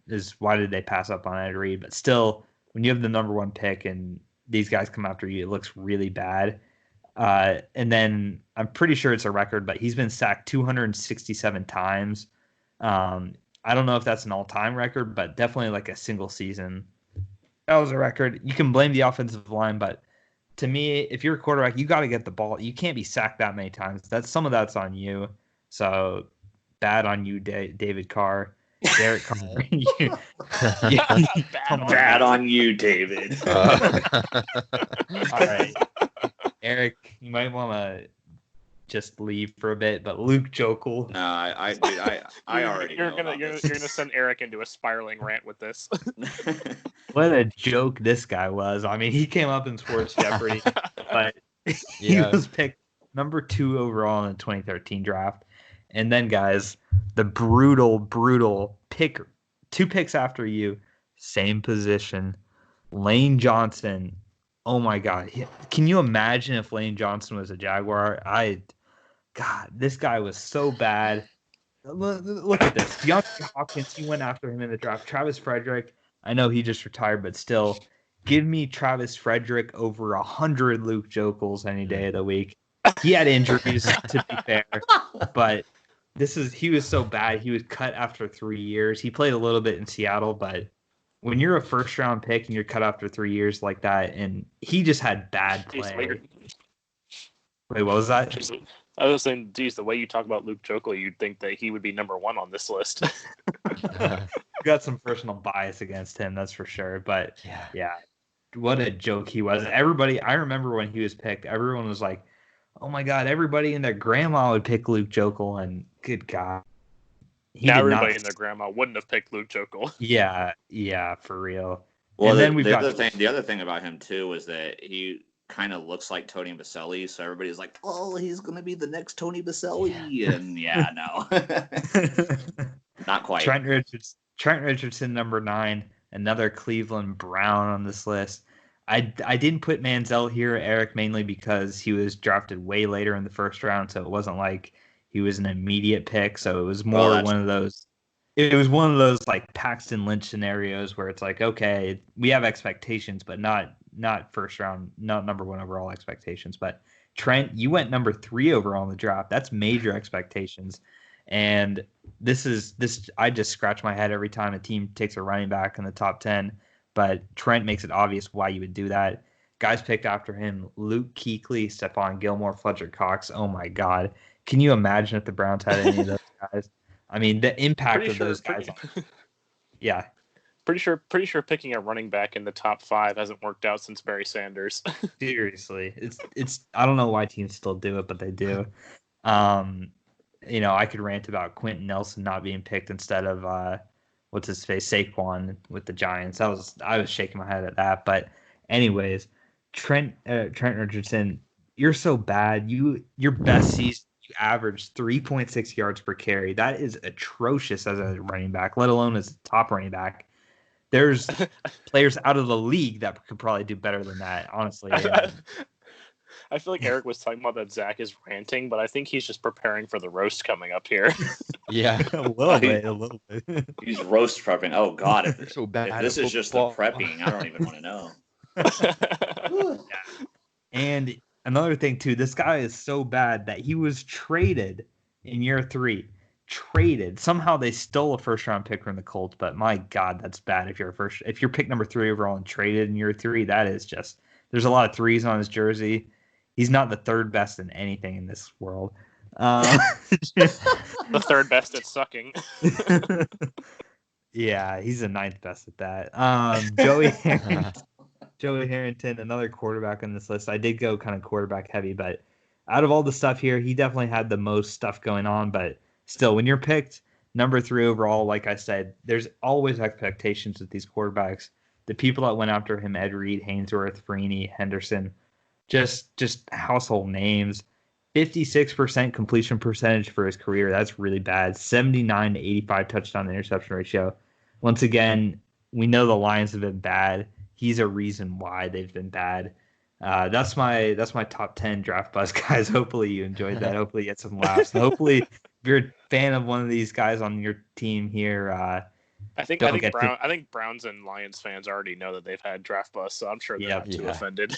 is why did they pass up on Ed Reed? But still, when you have the number 1 pick and these guys come after you, it looks really bad. And then I'm pretty sure it's a record, but he's been sacked 267 times. I don't know if that's an all-time record, but definitely like a single season. That was a record. You can blame the offensive line, but to me, if you're a quarterback, you got to get the ball. You can't be sacked that many times. Some of that's on you. So bad on you, David Carr. Derek Carr. Bad on you, David. All right. Eric, you might want to just leave for a bit, but Luke Jokel. No, I already. You're gonna send Eric into a spiraling rant with this. What a joke this guy was. I mean, he came up in Sports Jeopardy, but he was picked number 2 overall in the 2013 draft. And then, guys, the brutal pick, 2 picks after you, same position, Lane Johnson. Oh my God. Can you imagine if Lane Johnson was a Jaguar? God, this guy was so bad. Look at this. DeAndre Hopkins, he went after him in the draft. Travis Frederick, I know he just retired, but still, give me Travis Frederick over 100 Luke Jokels any day of the week. He had injuries, to be fair, but he was so bad. He was cut after 3 years. He played a little bit in Seattle, but when you're a first-round pick and you're cut after 3 years like that, and he just had bad play. Wait, what was that? I was saying, geez, the way you talk about Luke Jokel, you'd think that he would be number 1 on this list. Got some personal bias against him, that's for sure. But yeah, what a joke he was. Everybody, I remember when he was picked, everyone was like, "Oh my God!" Everybody and their grandma would pick Luke Jokel, and good God, now everybody and their grandma wouldn't have picked Luke Jokel. Yeah, for real. Well, and then the other thing about him too was that he kind of looks like Tony Baselli, so everybody's like, "Oh, he's going to be the next Tony Baselli," and no, not quite. Trent Richardson, number 9, another Cleveland Brown on this list. I didn't put Manziel here, Eric, mainly because he was drafted way later in the first round, so it wasn't like he was an immediate pick. So it was more one of those. It was one of those like Paxton Lynch scenarios where it's like, okay, we have expectations, but not first round, not number 1 overall expectations. But Trent, you went number 3 overall in the draft. That's major expectations. And this I just scratch my head every time a team takes a running back in the top 10. But Trent makes it obvious why you would do that. Guys picked after him: Luke Kuechly, Stephon Gilmore, Fletcher Cox. Oh my God. Can you imagine if the Browns had any of those guys? I mean, the impact of those guys. Yeah. Pretty sure picking a running back in the top 5 hasn't worked out since Barry Sanders. Seriously. It's I don't know why teams still do it, but they do. I could rant about Quentin Nelson not being picked instead of what's his face, Saquon with the Giants. I was shaking my head at that. But anyways, Trent Richardson, you're so bad. Your best season, you averaged 3.6 yards per carry. That is atrocious as a running back, let alone as a top running back. There's players out of the league that could probably do better than that, honestly. I feel like Eric was talking about that Zach is ranting, but I think he's just preparing for the roast coming up here. Yeah, a little bit. He's roast prepping. Oh God, They're so bad. if this is just the prepping, I don't even want to know. And another thing too, this guy is so bad that he was traded in year 3. Traded. Somehow they stole a first round pick from the Colts, but my God, that's bad. If you're pick number 3 overall and traded in year 3, that is just, there's a lot of 3s on his jersey. He's not the 3rd best in anything in this world. The 3rd best at sucking. Yeah, he's the 9th best at that. Joey Harrington, another quarterback on this list. I did go kind of quarterback heavy, but out of all the stuff here, he definitely had the most stuff going on. But still, when you're picked number 3 overall, like I said, there's always expectations with these quarterbacks. The people that went after him, Ed Reed, Hainsworth, Freeney, Henderson, just household names. 56% completion percentage for his career. That's really bad. 79 to 85 touchdown to interception ratio. Once again, we know the Lions have been bad. He's a reason why they've been bad. That's my top 10 draft buzz, guys. Hopefully you enjoyed that. Hopefully you get some laughs. And hopefully if you're a fan of one of these guys on your team here, I think Browns and Lions fans already know that they've had draft busts, so I'm sure they're not too offended.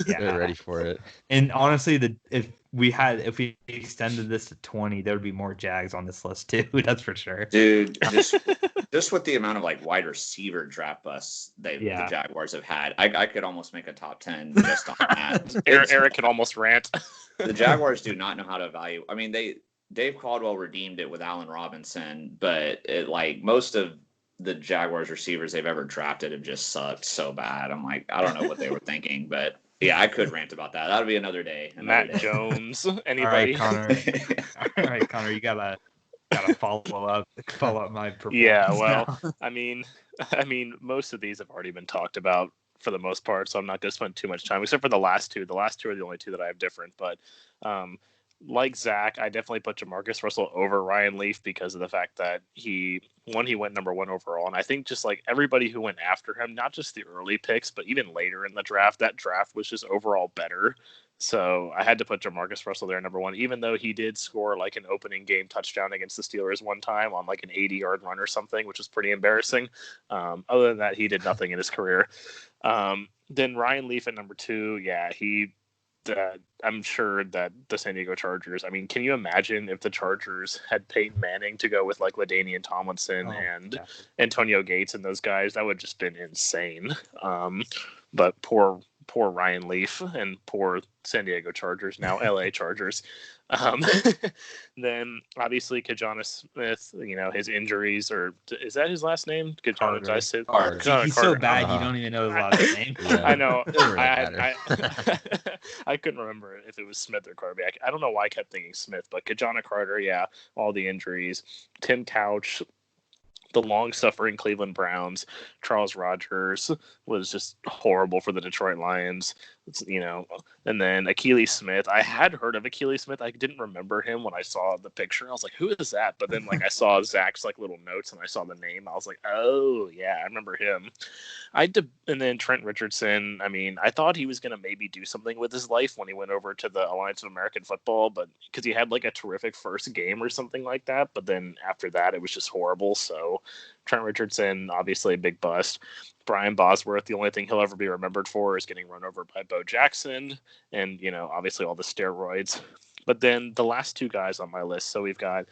They're ready for it. And honestly, if we extended this to 20, there would be more Jags on this list too. That's for sure. Dude, just with the amount of like wide receiver draft busts the Jaguars have had, I could almost make a top 10 just on that. Eric could almost rant. The Jaguars do not know how to evaluate. I mean, Dave Caldwell redeemed it with Allen Robinson, but most of the Jaguars receivers they've ever drafted have just sucked so bad. I'm like, I don't know what they were thinking, but yeah, I could rant about that. That'll be another day. Matt Jones, anybody? All right, Connor, you gotta follow up my performance. Yeah, well, I mean, most of these have already been talked about for the most part, so I'm not going to spend too much time, except for the last two. The last two are the only two that I have different, but like Zach, I definitely put Jamarcus Russell over Ryan Leaf because of the fact that he went number 1 overall, and I think just like everybody who went after him, not just the early picks, but even later in the draft, that draft was just overall better. So I had to put Jamarcus Russell there number 1, even though he did score like an opening game touchdown against the Steelers one time on like an 80-yard run or something, which was pretty embarrassing. Other than that, he did nothing in his career. Then Ryan Leaf at number 2, yeah, I'm sure that the San Diego Chargers, I mean, can you imagine if the Chargers had Peyton Manning to go with like LaDainian Tomlinson and Antonio Gates and those guys? That would have just been insane. But poor Ryan Leaf and poor San Diego Chargers, now LA Chargers. Then obviously Kajana Smith, his injuries, or is that his last name? Kajana, did I say? He's so bad you don't even know his last name. Yeah. I know. I couldn't remember if it was Smith or Carter. I don't know why I kept thinking Smith, but Kajana Carter, yeah, all the injuries. Tim Couch, the long-suffering Cleveland Browns. Charles Rogers was just horrible for the Detroit Lions, and then Akili Smith. I had heard of Akili Smith. I didn't remember him when I saw the picture. I was like, who is that? But then I saw Zach's little notes and I saw the name. I was like, oh yeah, I remember him. And then Trent Richardson. I mean, I thought he was going to maybe do something with his life when he went over to the Alliance of American Football, but because he had a terrific first game or something like that. But then after that, it was just horrible. So Trent Richardson, obviously a big bust. Brian Bosworth, the only thing he'll ever be remembered for is getting run over by Bo Jackson and, obviously all the steroids. But then the last two guys on my list, so we've got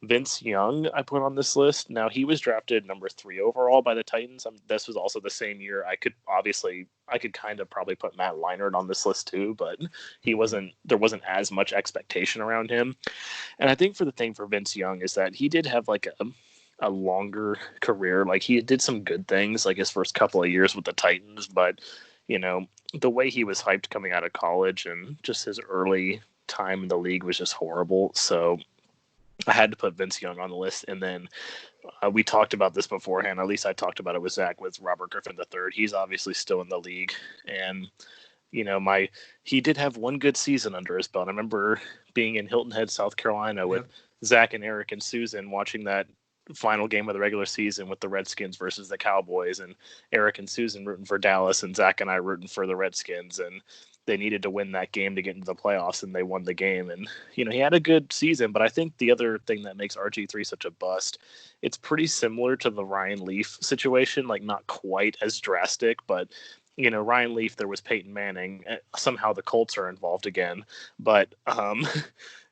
Vince Young I put on this list. Now, he was drafted number 3 overall by the Titans. This was also the same year. I could kind of probably put Matt Leinart on this list too, but there wasn't as much expectation around him. And I think the thing for Vince Young is that he did have a longer career. He did some good things his first couple of years with the Titans, but the way he was hyped coming out of college and just his early time in the league was just horrible. So I had to put Vince Young on the list. And then we talked about this beforehand, at least I talked about it with Zach, with Robert Griffin III. He's obviously still in the league, and he did have one good season under his belt. I remember being in Hilton Head, South Carolina with Zach and Eric and Susan watching that final game of the regular season with the Redskins versus the Cowboys, and Eric and Susan rooting for Dallas and Zach and I rooting for the Redskins, and they needed to win that game to get into the playoffs, and they won the game. And he had a good season, but I think the other thing that makes RG3 such a bust, it's pretty similar to the Ryan Leaf situation, not quite as drastic, but Ryan Leaf, there was Peyton Manning, somehow the Colts are involved again, but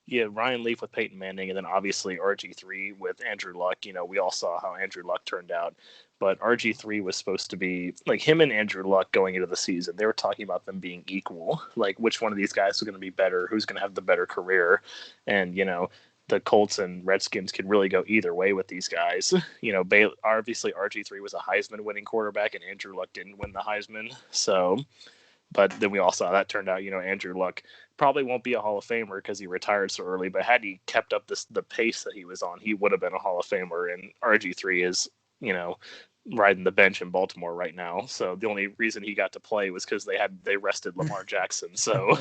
yeah, Ryan Leaf with Peyton Manning, and then obviously RG3 with Andrew Luck. We all saw how Andrew Luck turned out. But RG3 was supposed to be him and Andrew Luck going into the season. They were talking about them being equal, which one of these guys is going to be better, who's going to have the better career. And, the Colts and Redskins could really go either way with these guys. Obviously RG3 was a Heisman winning quarterback, and Andrew Luck didn't win the Heisman. So, but then we all saw that turned out, Andrew Luck probably won't be a Hall of Famer because he retired so early, but had he kept up the pace that he was on, he would have been a Hall of Famer. And RG3 is, riding the bench in Baltimore right now. So the only reason he got to play was because they rested Lamar Jackson. So,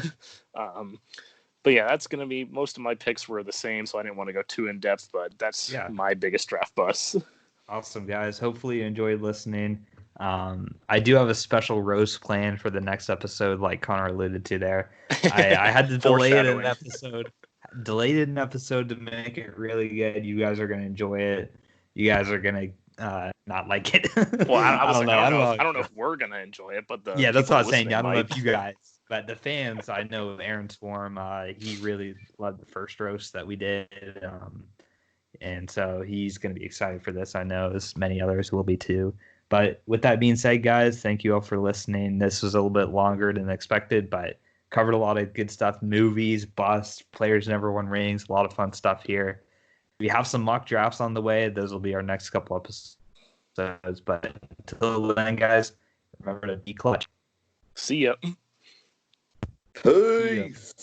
but yeah, that's going to be, most of my picks were the same, so I didn't want to go too in depth, but that's my biggest draft bust. Awesome, guys. Hopefully you enjoyed listening. I do have a special roast plan for the next episode, like Connor alluded to there. I had to delay it an episode. Delayed an episode to make it really good. You guys are going to enjoy it. You guys are going to not like it. Well, I was don't like, know. I don't know if we're gonna enjoy it, but the Yeah, that's people what I was saying. listening I don't know might. if you guys, but the fans, I know Aaron Swarm, he really loved the first roast that we did. And so he's going to be excited for this. I know as many others will be too. But with that being said, guys, thank you all for listening. This was a little bit longer than expected, but covered a lot of good stuff. Movies, busts, players never won rings, a lot of fun stuff here. We have some mock drafts on the way. Those will be our next couple episodes. But until then, guys, remember to be clutch. See ya. Peace.